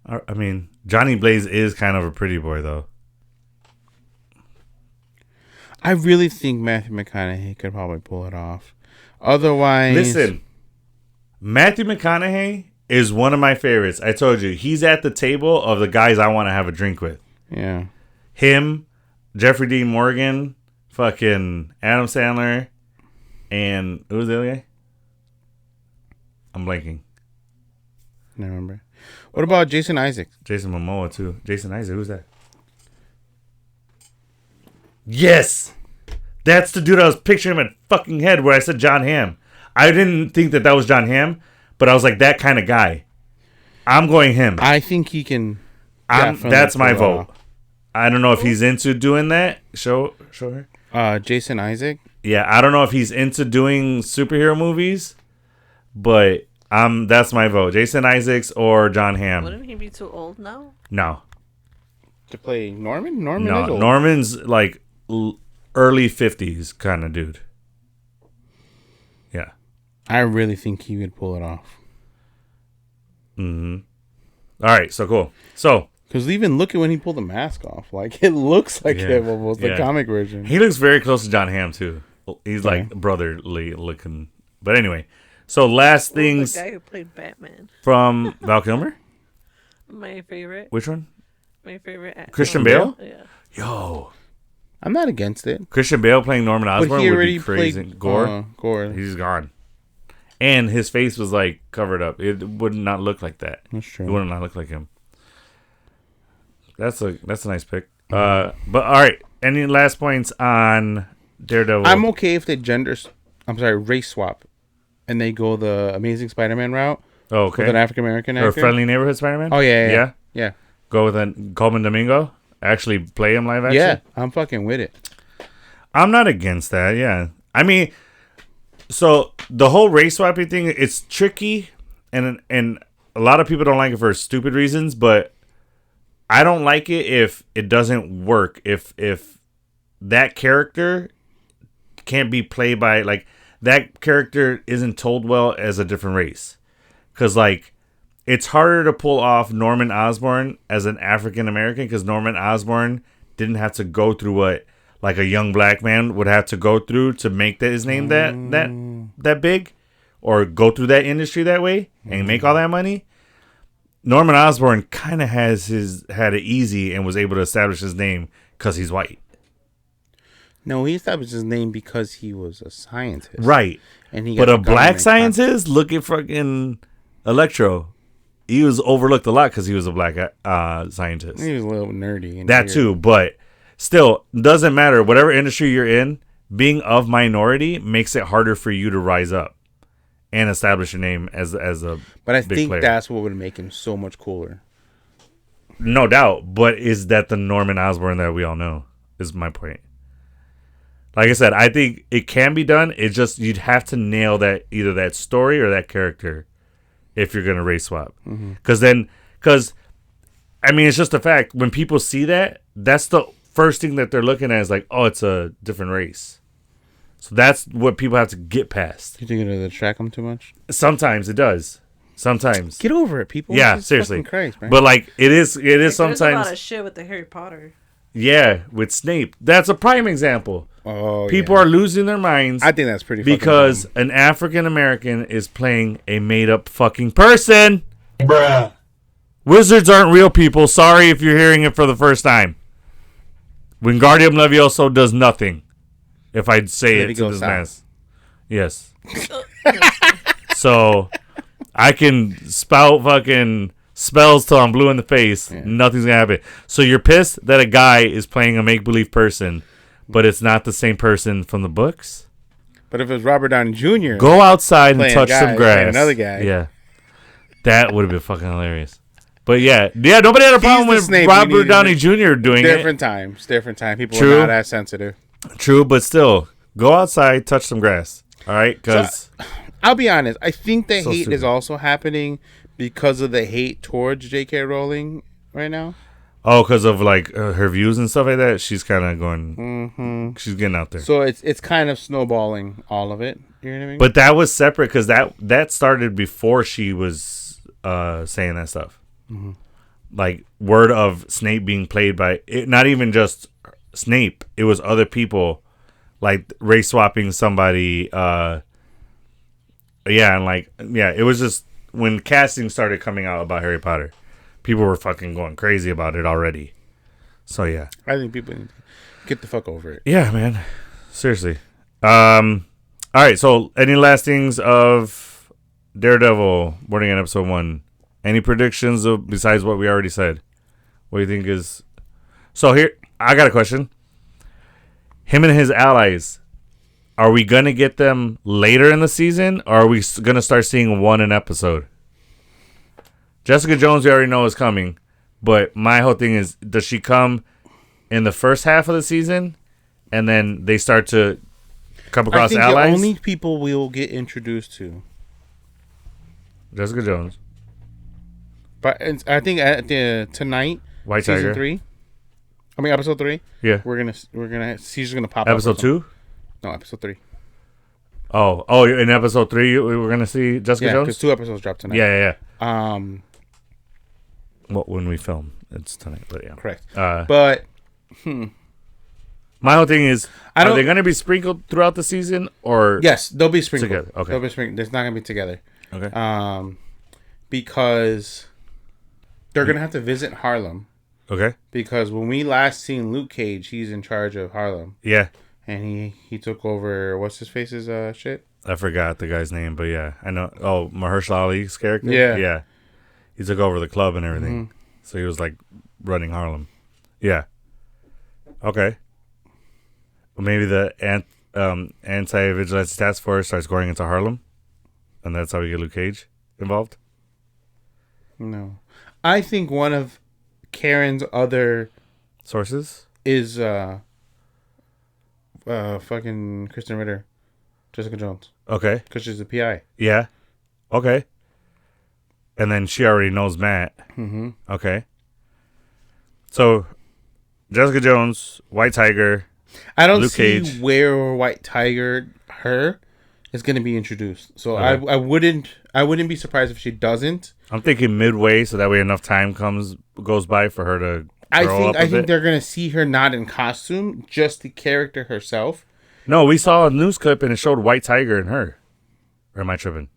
I mean, Johnny Blaze is kind of a pretty boy though. I really think Matthew McConaughey could probably pull it off. Otherwise, Listen, Matthew McConaughey is one of my favorites. I told you, he's at the table of the guys I want to have a drink with. Yeah. Him, Jeffrey Dean Morgan, fucking Adam Sandler, and who was the other guy? I'm blanking. I don't remember. What about Jason Isaacs? Jason Momoa too. Jason Isaac, who's that? Yes! That's the dude I was picturing in my fucking head where I said John Hamm. I didn't think that was John Hamm, but I was like, that kind of guy. I'm going him. I think he can. That's my vote. I don't know if he's into doing that. Show her. Jason Isaac. Yeah, I don't know if he's into doing superhero movies, but that's my vote. Jason Isaacs or John Hamm. Wouldn't he be too old now? No. To play Norman? No, is old. Norman's like early 50s kind of dude. Yeah. I really think he would pull it off. Mm-hmm. All right, so cool. So, because even look at when he pulled the mask off, like it looks like him almost, the comic version. He looks very close to John Hamm too. He's like brotherly looking. But anyway, so last things. The guy who played Batman from Val Kilmer. My favorite. Which one? My favorite actor. Christian Bale. Yeah. Yo, I'm not against it. Christian Bale playing Norman Osborn would be crazy. Played, Gore. Gore. He's gone. And his face was like covered up. It would not look like that. That's true. It would not look like him. That's a nice pick. But all right. Any last points on Daredevil? I'm okay if they race swap, and they go the Amazing Spider-Man route. Oh, okay. With an African American actor. Or Friendly Neighborhood Spider-Man. Oh yeah. Go with Coleman Domingo. Actually play him live action. Yeah, I'm fucking with it. I'm not against that. Yeah, I mean, so the whole race swapping thing, it's tricky, and a lot of people don't like it for stupid reasons. But I don't like it if it doesn't work. If that character can't be played by, like, that character isn't told well as a different race, because like it's harder to pull off Norman Osborn as an African American because Norman Osborn didn't have to go through what like a young black man would have to go through to make his name that big, or go through that industry that way and make all that money. Norman Osborn kind of had it easy and was able to establish his name because he's white. No, he established his name because he was a scientist. Right. And he But got a the black government scientist, look at fucking Electro. He was overlooked a lot because he was a black scientist. He was a little nerdy. And That weird. too, but still, doesn't matter. Whatever industry you're in, being of minority makes it harder for you to rise up and establish your name as a But I big think player. that's what would make him so much cooler. No doubt. But is that the Norman Osborn that we all know? Is my point. Like I said, I think it can be done. It's just you'd have to nail that either that story or that character if you're gonna race swap. Because I mean, it's just a fact. When people see that, that's the first thing that they're looking at is like, oh, it's a different race. So that's what people have to get past. You think it'll distract him too much? Sometimes it does. Sometimes. Get over it, people. Yeah, Jesus seriously. fucking Christ, man. But like it is Like, there's a lot sometimes. of shit with the Harry Potter. Yeah, with Snape. That's a prime example. People are losing their minds. I think that's pretty fucking because dumb. an African American is playing a made up fucking person. Bruh. Wizards aren't real people. Sorry if you're hearing it for the first time. Wingardium Levioso does nothing. If I say it to this mess. Yes. So I can spout fucking spells till I'm blue in the face. Yeah. Nothing's gonna happen. So you're pissed that a guy is playing a make believe person, but it's not the same person from the books. But if it was Robert Downey Jr., go outside and touch some grass. Another guy. Yeah. That would have been fucking hilarious. But yeah, nobody had a problem with Snape. Robert Downey Jr. doing different times. Different time. People True. are not as sensitive. True, but still, go outside, touch some grass. All right, because I'll be honest. I think the So hate stupid. is also happening because of the hate towards J.K. Rowling right now. because of like her views and stuff like that, she's kind of going. She's getting out there. So it's kind of snowballing all of it. You know what I mean? But that was separate because that started before she was saying that stuff. Like word of Snape being played by not even just Snape, it was other people, like race swapping somebody. It was just when casting started coming out about Harry Potter, people were fucking going crazy about it already. So yeah, I think people need to get the fuck over it. yeah, man, seriously. All right, so any last things of Daredevil Morning in episode 1? Any predictions besides what we already said? What do you think is... So here, I got a question. Him and his allies, are we going to get them later in the season, or are we going to start seeing one an episode? Jessica Jones, we already know is coming, but my whole thing is, does she come in the first half of the season, and then they start to come across I think allies? the only people we'll get introduced to. Jessica Jones. But I think tonight, White season Tiger. 3. I mean, episode 3. Yeah. We're gonna. She's gonna pop. Episode 2? No, episode 3. Oh, in episode 3, we were gonna see Jessica Yeah, Jones. because 2 episodes dropped tonight. Yeah. Well, when we film, it's tonight, but yeah. correct. But my whole thing is, are they gonna be sprinkled throughout the season, or yes, they'll be sprinkled. Together, okay. They'll be sprinkled. It's not gonna be together. Okay. Because they're gonna have to visit Harlem. Okay. Because when we last seen Luke Cage, he's in charge of Harlem, Yeah. and he took over what's his face's shit. I forgot the guy's name, but yeah, I know. Oh, Mahershala Ali's character. Yeah. Yeah. He took over the club and everything, so he was like running Harlem. Yeah. Okay. Well, maybe the anti-vigilance task force starts going into Harlem, and that's how we get Luke Cage involved. No, I think one of Karen's other Sources? is fucking Kristen Ritter, Jessica Jones, Okay. because she's the PI. Yeah. Okay. And then she already knows Matt. Mm-hmm. Okay. So, Jessica Jones, White Tiger. I don't Luke see Cage. where White Tiger is going to be introduced. So Okay. I wouldn't be surprised if she doesn't. I'm thinking midway, so that way enough time goes by for her to grow up a I think bit. they're going to see her not in costume, just the character herself. No, we saw a news clip and it showed White Tiger and her. Or am I tripping?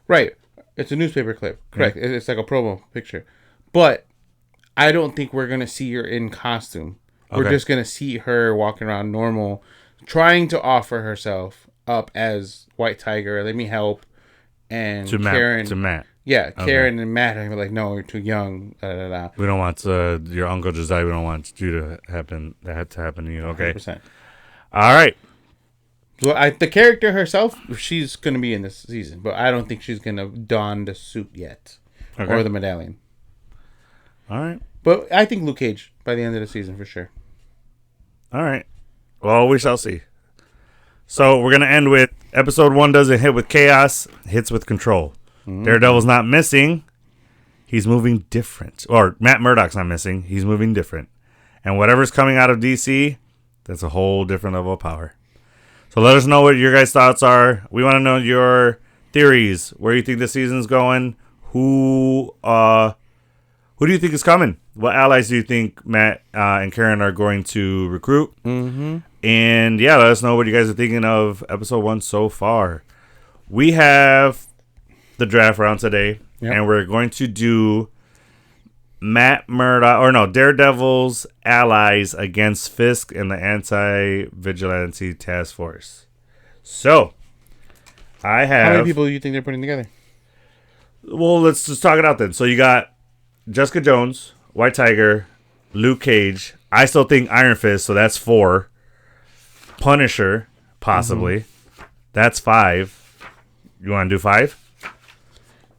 Right. It's a newspaper clip. Correct. It's like a promo picture. But I don't think we're going to see her in costume. We're Okay. just gonna see her walking around normal, trying to offer herself up as White Tiger. Let me help. And To Karen, Matt. yeah, Okay. Karen and Matt are like, no, you're too young. Da, da, da. We don't want your uncle just died. We don't want you to happen. That had to happen to you. Okay. 100%. All right. So the character herself, she's gonna be in this season, but I don't think she's gonna don the suit yet Okay. or the medallion. All right. But I think Luke Cage by the end of the season for sure. All right. Well, we shall see. So we're gonna end with episode 1 doesn't hit with chaos, hits with control. Daredevil's not missing. He's moving different. Or Matt Murdock's not missing. He's moving different. And whatever's coming out of DC, that's a whole different level of power. So let us know what your guys' thoughts are. We want to know your theories. Where you think the season's going? Who do you think is coming? What allies do you think Matt and Karen are going to recruit? Mm-hmm. And yeah, let us know what you guys are thinking of episode 1 so far. We have the draft round today, and we're going to do Daredevil's allies against Fisk and the Anti-Vigilante Task Force. So, I have... How many people do you think they're putting together? Well, let's just talk it out then. So you got Jessica Jones, White Tiger, Luke Cage. I still think Iron Fist, so that's 4. Punisher, possibly. That's 5. You want to do 5?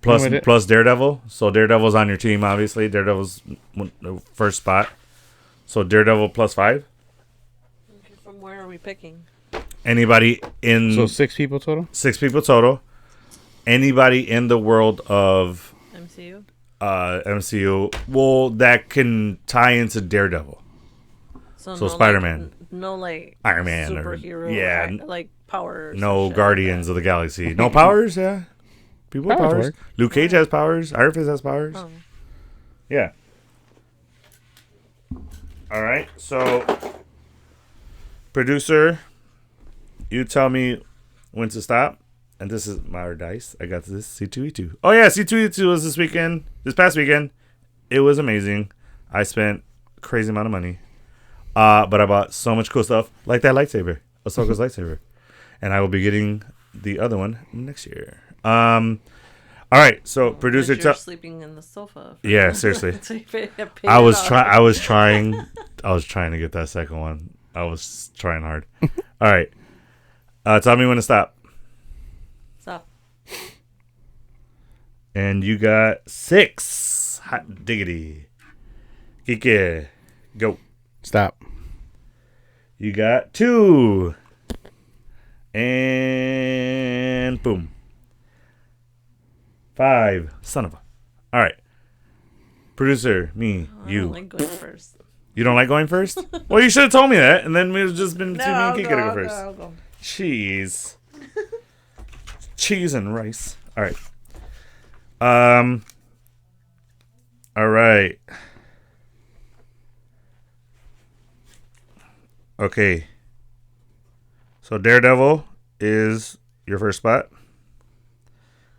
Plus Daredevil. So Daredevil's on your team, obviously. Daredevil's first spot. So Daredevil plus 5. Okay, from where are we picking? Anybody in... So 6 people total? 6 people total. Anybody in the world of... MCU? MCU. Well, that can tie into Daredevil. So no, Spider-Man. No, like... Iron Man. Superhero. Yeah. Like powers. No Guardians of the Galaxy. No powers, yeah. People have powers. Work. Luke Cage has powers. Iron Fist has powers. Oh. Yeah. All right. So, producer, you tell me when to stop. And this is my dice. I got this C2E2. Oh, yeah. C2E2 was this past weekend. It was amazing. I spent a crazy amount of money. But I bought so much cool stuff. Like that lightsaber. Ahsoka's lightsaber. And I will be getting the other one next year. All right, so producer, You're sleeping in the sofa. Yeah, seriously. I was trying to get that second one. I was trying hard. All right, tell me when to stop. Stop. And you got 6. Hot diggity. Kike, go. Stop. You got 2. And boom. 5. Son of a. All right. Producer, me, you. I don't like going first. You don't like going first? Well, you should have told me that, and then we've just been between me and Kika to go first. I'll go. Cheese. Cheese and rice. All right. All right. Okay. So Daredevil is your first spot.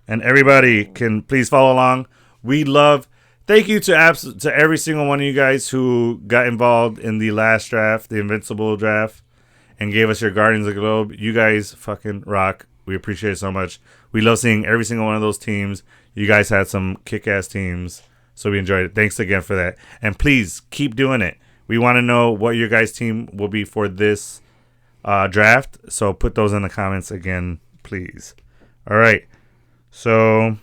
And everybody can please follow along. Thank you to every single one of you guys who got involved in the last draft, the Invincible draft, and gave us your Guardians of the Globe. You guys fucking rock. We appreciate it so much. We love seeing every single one of those teams. You guys had some kick-ass teams, so we enjoyed it. Thanks again for that. And please keep doing it. We want to know what your guys' team will be for this draft, so put those in the comments again, please. All right. So,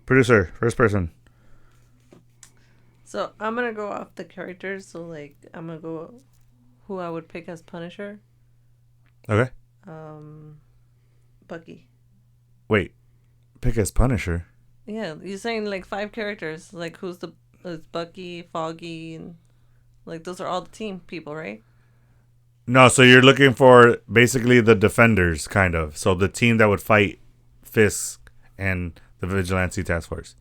producer, first person. So I'm gonna go off the characters. So like I'm gonna go who I would pick as Punisher. Okay. Bucky. Wait, pick as Punisher. Yeah, you're saying like 5 characters. Like who's it's Bucky, Foggy, and like those are all the team people, right? No, so you're looking for basically the defenders, kind of. So the team that would fight Fisk and the Vigilante Task Force.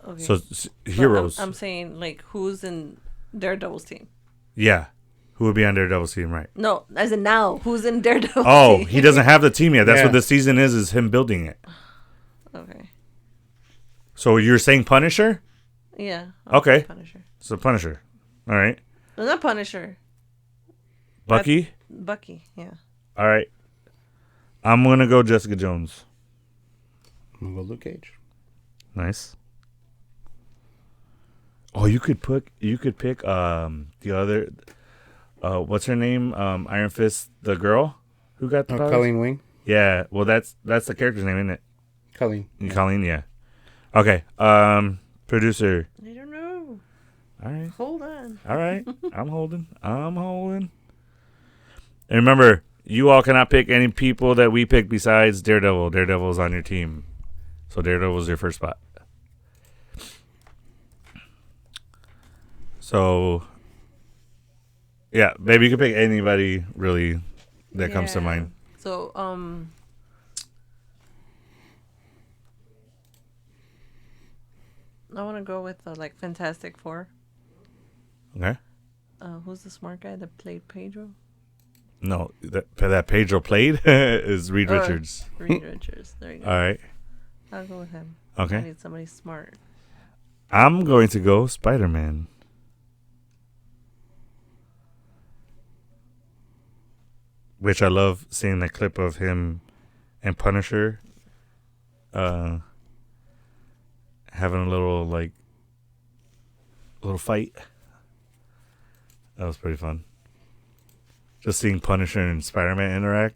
Okay. So heroes. I'm saying like who's in Daredevil's team. Yeah. Who would be on Daredevil's team, right? No, as in now, who's in Daredevil's Oh, team? he doesn't have the team yet. That's Yeah. what this season is him building it. Okay. So you're saying Punisher? Yeah. Okay. Punisher. So Punisher. All right. No, not Punisher. Bucky? Bucky, yeah. All right. I'm going to go Jessica Jones. I'm gonna go Luke Cage. Nice. Oh, you could pick the other what's her name? Iron Fist, the girl who got the powers? Colleen Wing. Yeah, well that's the character's name, isn't it? Colleen. Yeah. Colleen, yeah. Okay. Producer. I don't know. All right. Hold on. All right. I'm holding. And remember, you all cannot pick any people that we pick besides Daredevil. Daredevil's on your team. So Daredevil's your first spot. So, yeah, maybe you can pick anybody really that comes to mind. So, I want to go with like Fantastic Four. Okay. Who's the smart guy that played Pedro? No, that Pedro played is Reed Richards. Reed Richards. There you go. All right. I'll go with him. Okay. I need somebody smart. I'm going to go Spider-Man. Which I love seeing the clip of him and Punisher having a little fight. That was pretty fun. Just seeing Punisher and Spider-Man interact,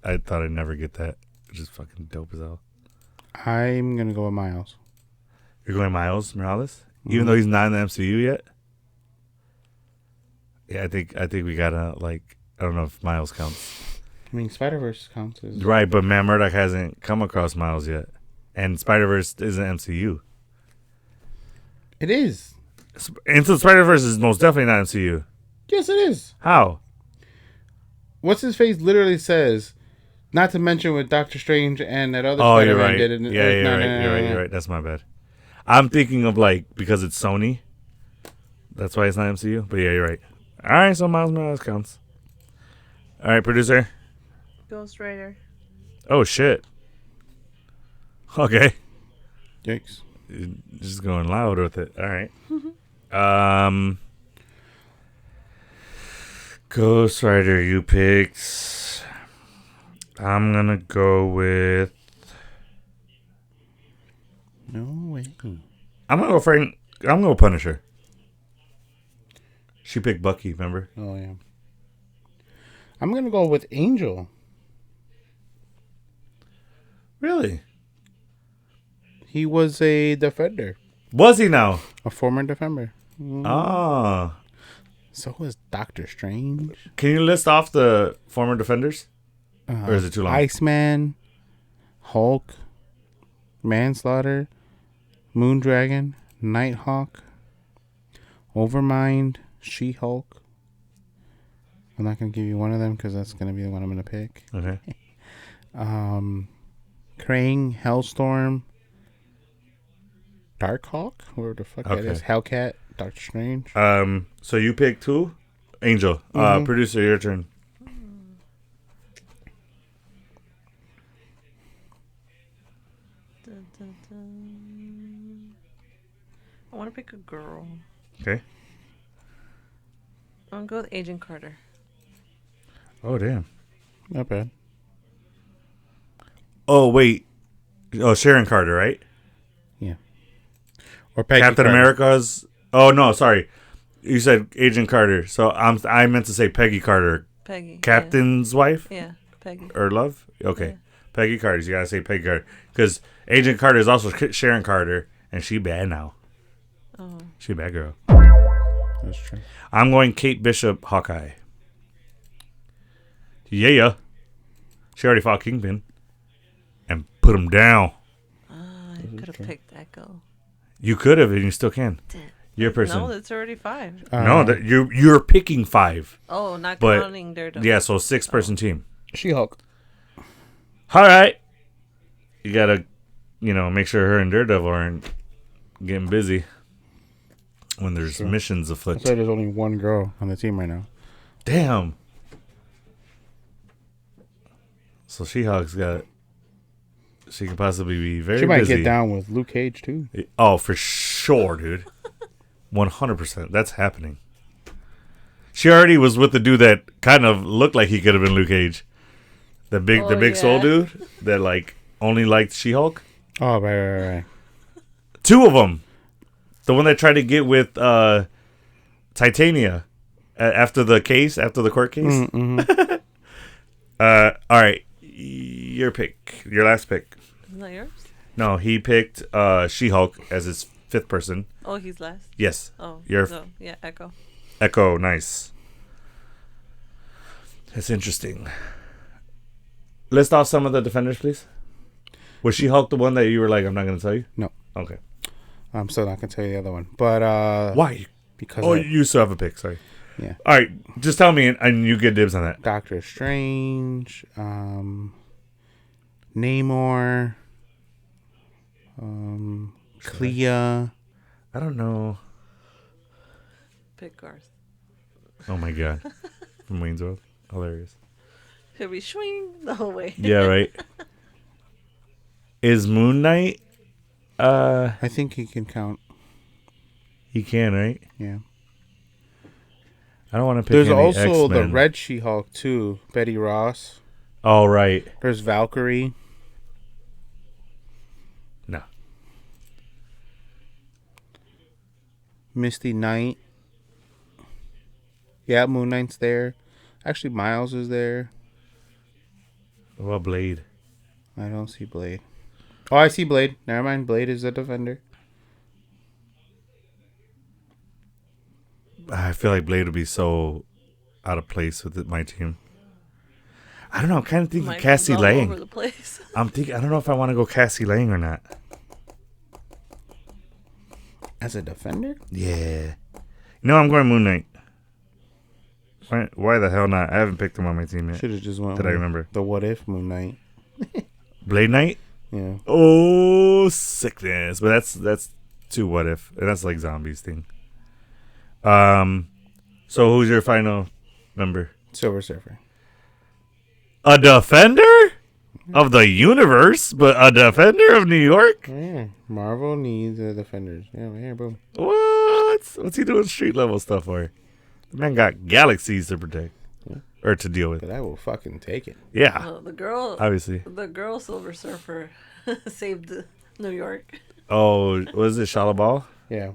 I thought I'd never get that. It's just fucking dope as hell. I'm gonna go with Miles. You're going Miles Morales? Even though he's not in the MCU yet? Yeah, I think we gotta I don't know if Miles counts. I mean, Spider-Verse counts as... Right, but Matt Murdock hasn't come across Miles yet. And Spider-Verse isn't MCU. It is. Into the Spider-Verse is most definitely not MCU. Yes, it is. How? What's his face literally says, not to mention with Doctor Strange and that other Oh, Spider-Man you're right. did it. You're right. That's my bad. I'm thinking of because it's Sony. That's why it's not MCU. But yeah, you're right. All right, so Miles Morales counts. All right, producer. Ghost Rider. Oh, shit. Okay. Yikes. Just going loud with it. All right. Ghost Rider, you picked. I'm going to go with... No way. I'm going to go Frank. I'm going to go Punisher. She picked Bucky, remember? Oh, yeah. I'm going to go with Angel. Really? He was a defender. Was he now? A former defender. Ah. So was Doctor Strange. Can you list off the former defenders? Or is it too long? Iceman, Hulk, Manslaughter, Moondragon, Nighthawk, Overmind, She-Hulk. I'm not going to give you one of them because that's going to be the one I'm going to pick. Okay. Krang, Hellstorm, Darkhawk, whoever the fuck that is, Hellcat, Doctor Strange. So you picked who? Angel. Producer, your turn. Dun, dun, dun. I want to pick a girl. Okay. I'm going to go with Agent Carter. Oh, damn. Not bad. Oh, wait. Oh, Sharon Carter, right? Yeah. Or Peggy Captain Carter. America's... Oh, no, sorry. You said Agent Carter. So I meant to say Peggy Carter. Peggy. Captain's wife? Yeah, Peggy. Or love? Okay. Yeah. Peggy Carter. You got to say Peggy Carter. Because Agent Carter is also Sharon Carter. And she bad now. Oh. She a bad girl. That's true. I'm going Kate Bishop, Hawkeye. Yeah. She already fought Kingpin. And put him down. I could have picked Echo. You could have, and you still can. Your person. No, that's already 5. No, you're picking 5. Oh, not But, counting Daredevil. Yeah, so 6-person team. She-Hulk. All right. You gotta, make sure her and Daredevil aren't getting busy when there's missions afoot. I said there's only one girl on the team right now. Damn. So She-Hulk's got. She could possibly be very busy. She might get down with Luke Cage too. Oh, for sure, dude. 100%. That's happening. She already was with the dude that kind of looked like he could have been Luke Cage. The big soul dude that like only liked She-Hulk. Oh, right. Two of them. The one that tried to get with Titania after the court case. Mm-hmm. All right, your pick, your last pick. Isn't that yours? No, he picked She-Hulk as his fifth person. Oh, he's last. Yes. Oh, yeah, Echo. Echo, nice. That's interesting. List off some of the Defenders, please. Was She-Hulk the one that you were like, I'm not going to tell you? No. Okay. I'm still not going to tell you the other one. But why? Because you still have a pick, sorry. Yeah. All right, just tell me and you get dibs on that. Doctor Strange, Namor, Clea. I don't know. Pick Garth. Oh my god. From Wayne's World. Hilarious. He'll be swing the whole way. Yeah, right. Is Moon Knight I think he can count. he can, right? Yeah. I don't want to pick There's any also X-Men. the Red She-Hulk too, Betty Ross. Oh, right. There's Valkyrie. No. Misty Knight. Yeah, Moon Knight's there. Actually, Miles is there. What about Blade? I don't see Blade. Oh, I see Blade. Never mind. Blade is a defender. I feel like Blade would be so out of place with my team. I don't know. I'm kind of thinking Cassie all Lang. over the place. I'm thinking. I don't know if I want to go Cassie Lang or not. As a defender? Yeah. No, I'm going Moon Knight. Why the hell not? I haven't picked him on my team yet. Should have just went Did I remember? the What If Moon Knight. Blade Knight? Yeah. Oh, sickness. But that's too What If. And that's like zombies thing. So who's your final member? Silver Surfer. A defender of the universe, but a defender of New York? Yeah. Marvel needs defenders. Yeah, here, boom. What's he doing street level stuff for? The man got galaxies to protect. Or to deal with. But I will fucking take it. Yeah. Oh, the girl Silver Surfer saved New York. Oh, was it Shalabal? Yeah.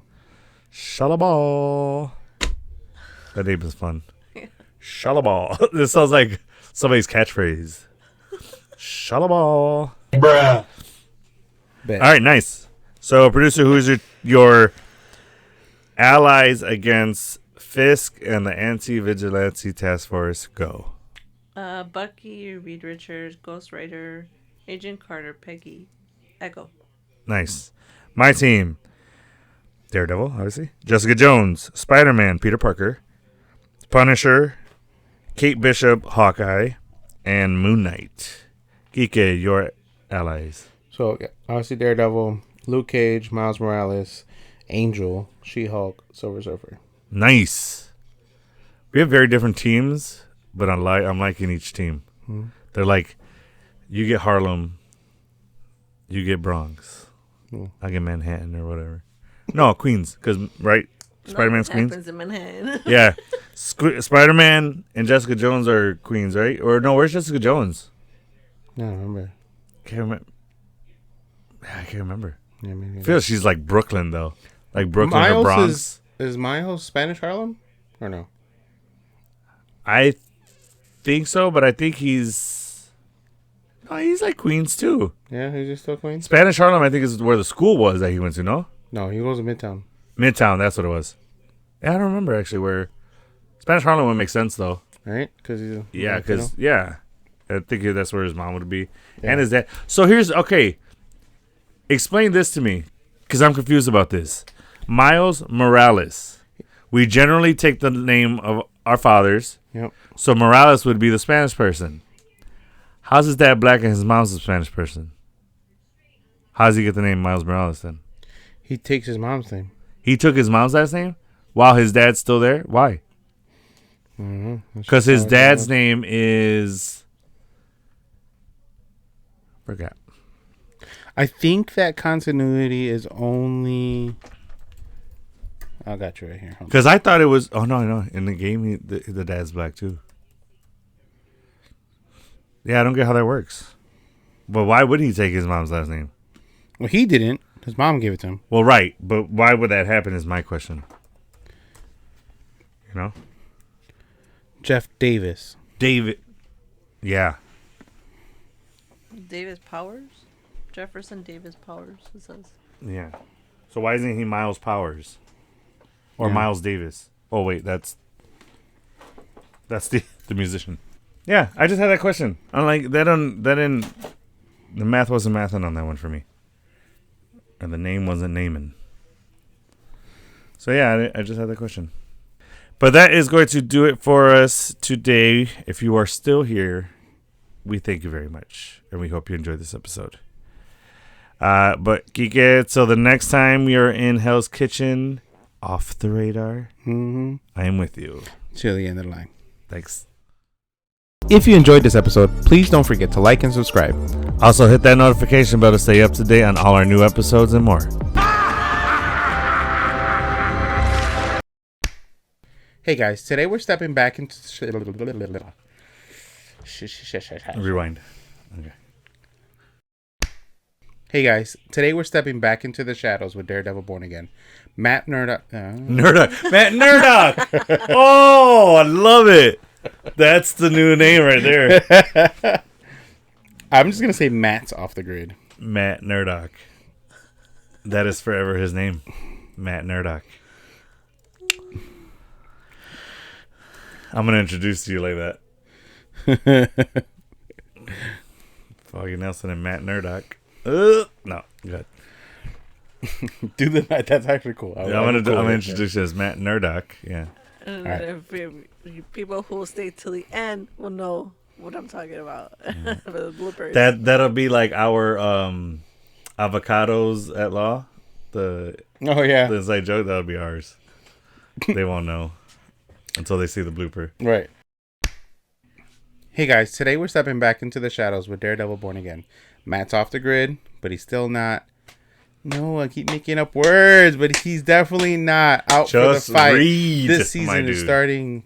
Shalabal. That name is fun. Shalabal. This sounds like somebody's catchphrase. Shalabal. Bruh. Bet. All right, nice. So, producer, who is your allies against Fisk and the Anti-Vigilante Task Force? Go. Bucky, Reed Richards, Ghost Rider, Agent Carter, Peggy, Echo. Nice. My team. Daredevil, obviously. Jessica Jones, Spider-Man, Peter Parker, Punisher, Kate Bishop, Hawkeye, and Moon Knight. Kike, your allies. So, obviously Daredevil, Luke Cage, Miles Morales, Angel, She-Hulk, Silver Surfer. Nice. We have very different teams, but I'm liking each team. Hmm. They're like, you get Harlem, you get Bronx, I get Manhattan or whatever. No, Queens, because right, Spider-Man's Queens. Happens in Manhattan. Yeah, Spider-Man and Jessica Jones are Queens, right? Or no, where's Jessica Jones? I don't remember. Can't remember. I can't remember. Yeah, maybe. I feel she's like Brooklyn though, like Brooklyn or Miles Bronx. is Miles Spanish Harlem or no? I think so, but I think he's like Queens too. Yeah, he's just still Queens. Spanish Harlem, I think, is where the school was that he went to. No, No, he goes to Midtown. Midtown. That's what it was. Yeah, I don't remember actually where. Spanish Harlem would make sense though. Right? Because he's Yeah, because I think that's where his mom would be Yeah. and his dad. So okay. Explain this to me, because I'm confused about this. Miles Morales. We generally take the name of our fathers. Yep. So Morales would be the Spanish person. How's his dad black and his mom's the Spanish person? How does he get the name Miles Morales then? He takes his mom's name. He took his mom's last name while his dad's still there? Why? Because his dad's name is... Forgot. I think that continuity is only... I got you right here. Because I thought it was. Oh no, in the game, the dad's black too. Yeah, I don't get how that works. But why would he take his mom's last name? Well, he didn't. His mom gave it to him. Well, right, but why would that happen? Is my question. You know, Jeff Davis. David. Yeah. Davis Powers? Jefferson Davis Powers, it says. Yeah. So why isn't he Miles Powers? Or Yeah. Miles Davis? Oh wait, that's the musician. Yeah, I just had that question. I'm like that didn't the math wasn't mathing on that one for me. And the name wasn't naming. So yeah, I just had that question. But that is going to do it for us today. If you are still here, we thank you very much. And we hope you enjoyed this episode. But Kike, so the next time we are in Hell's Kitchen, off the radar, I am with you. Till the end of the line. Thanks. If you enjoyed this episode, please don't forget to like and subscribe. Also, hit that notification bell to stay up to date on all our new episodes and more. Hey guys, today we're stepping back into... Rewind. Okay. Hey guys, today we're stepping back into the shadows with Daredevil Born Again. Matt Murdock. Nerdock. Matt Nerdock. Oh, I love it. That's the new name right there. I'm just going to say Matt's off the grid. Matt Nerdock. That is forever his name. Matt Nerdock. I'm going to introduce you like that. Foggy Nelson and Matt Nerdock. No, good. Do the that's actually cool. I'm gonna introduce you as Matt Nerdock. Yeah. And Right. if people who stay till the end will know what I'm talking about. For the bloopers. That'll be like our avocados at law. The inside joke, that'll be ours. They won't know until they see the blooper. Right. Hey guys, today we're stepping back into the shadows with Daredevil Born Again. Matt's off the grid, but he's still not. No, I keep making up words, but he's definitely not out Just for the fight. read, This season is starting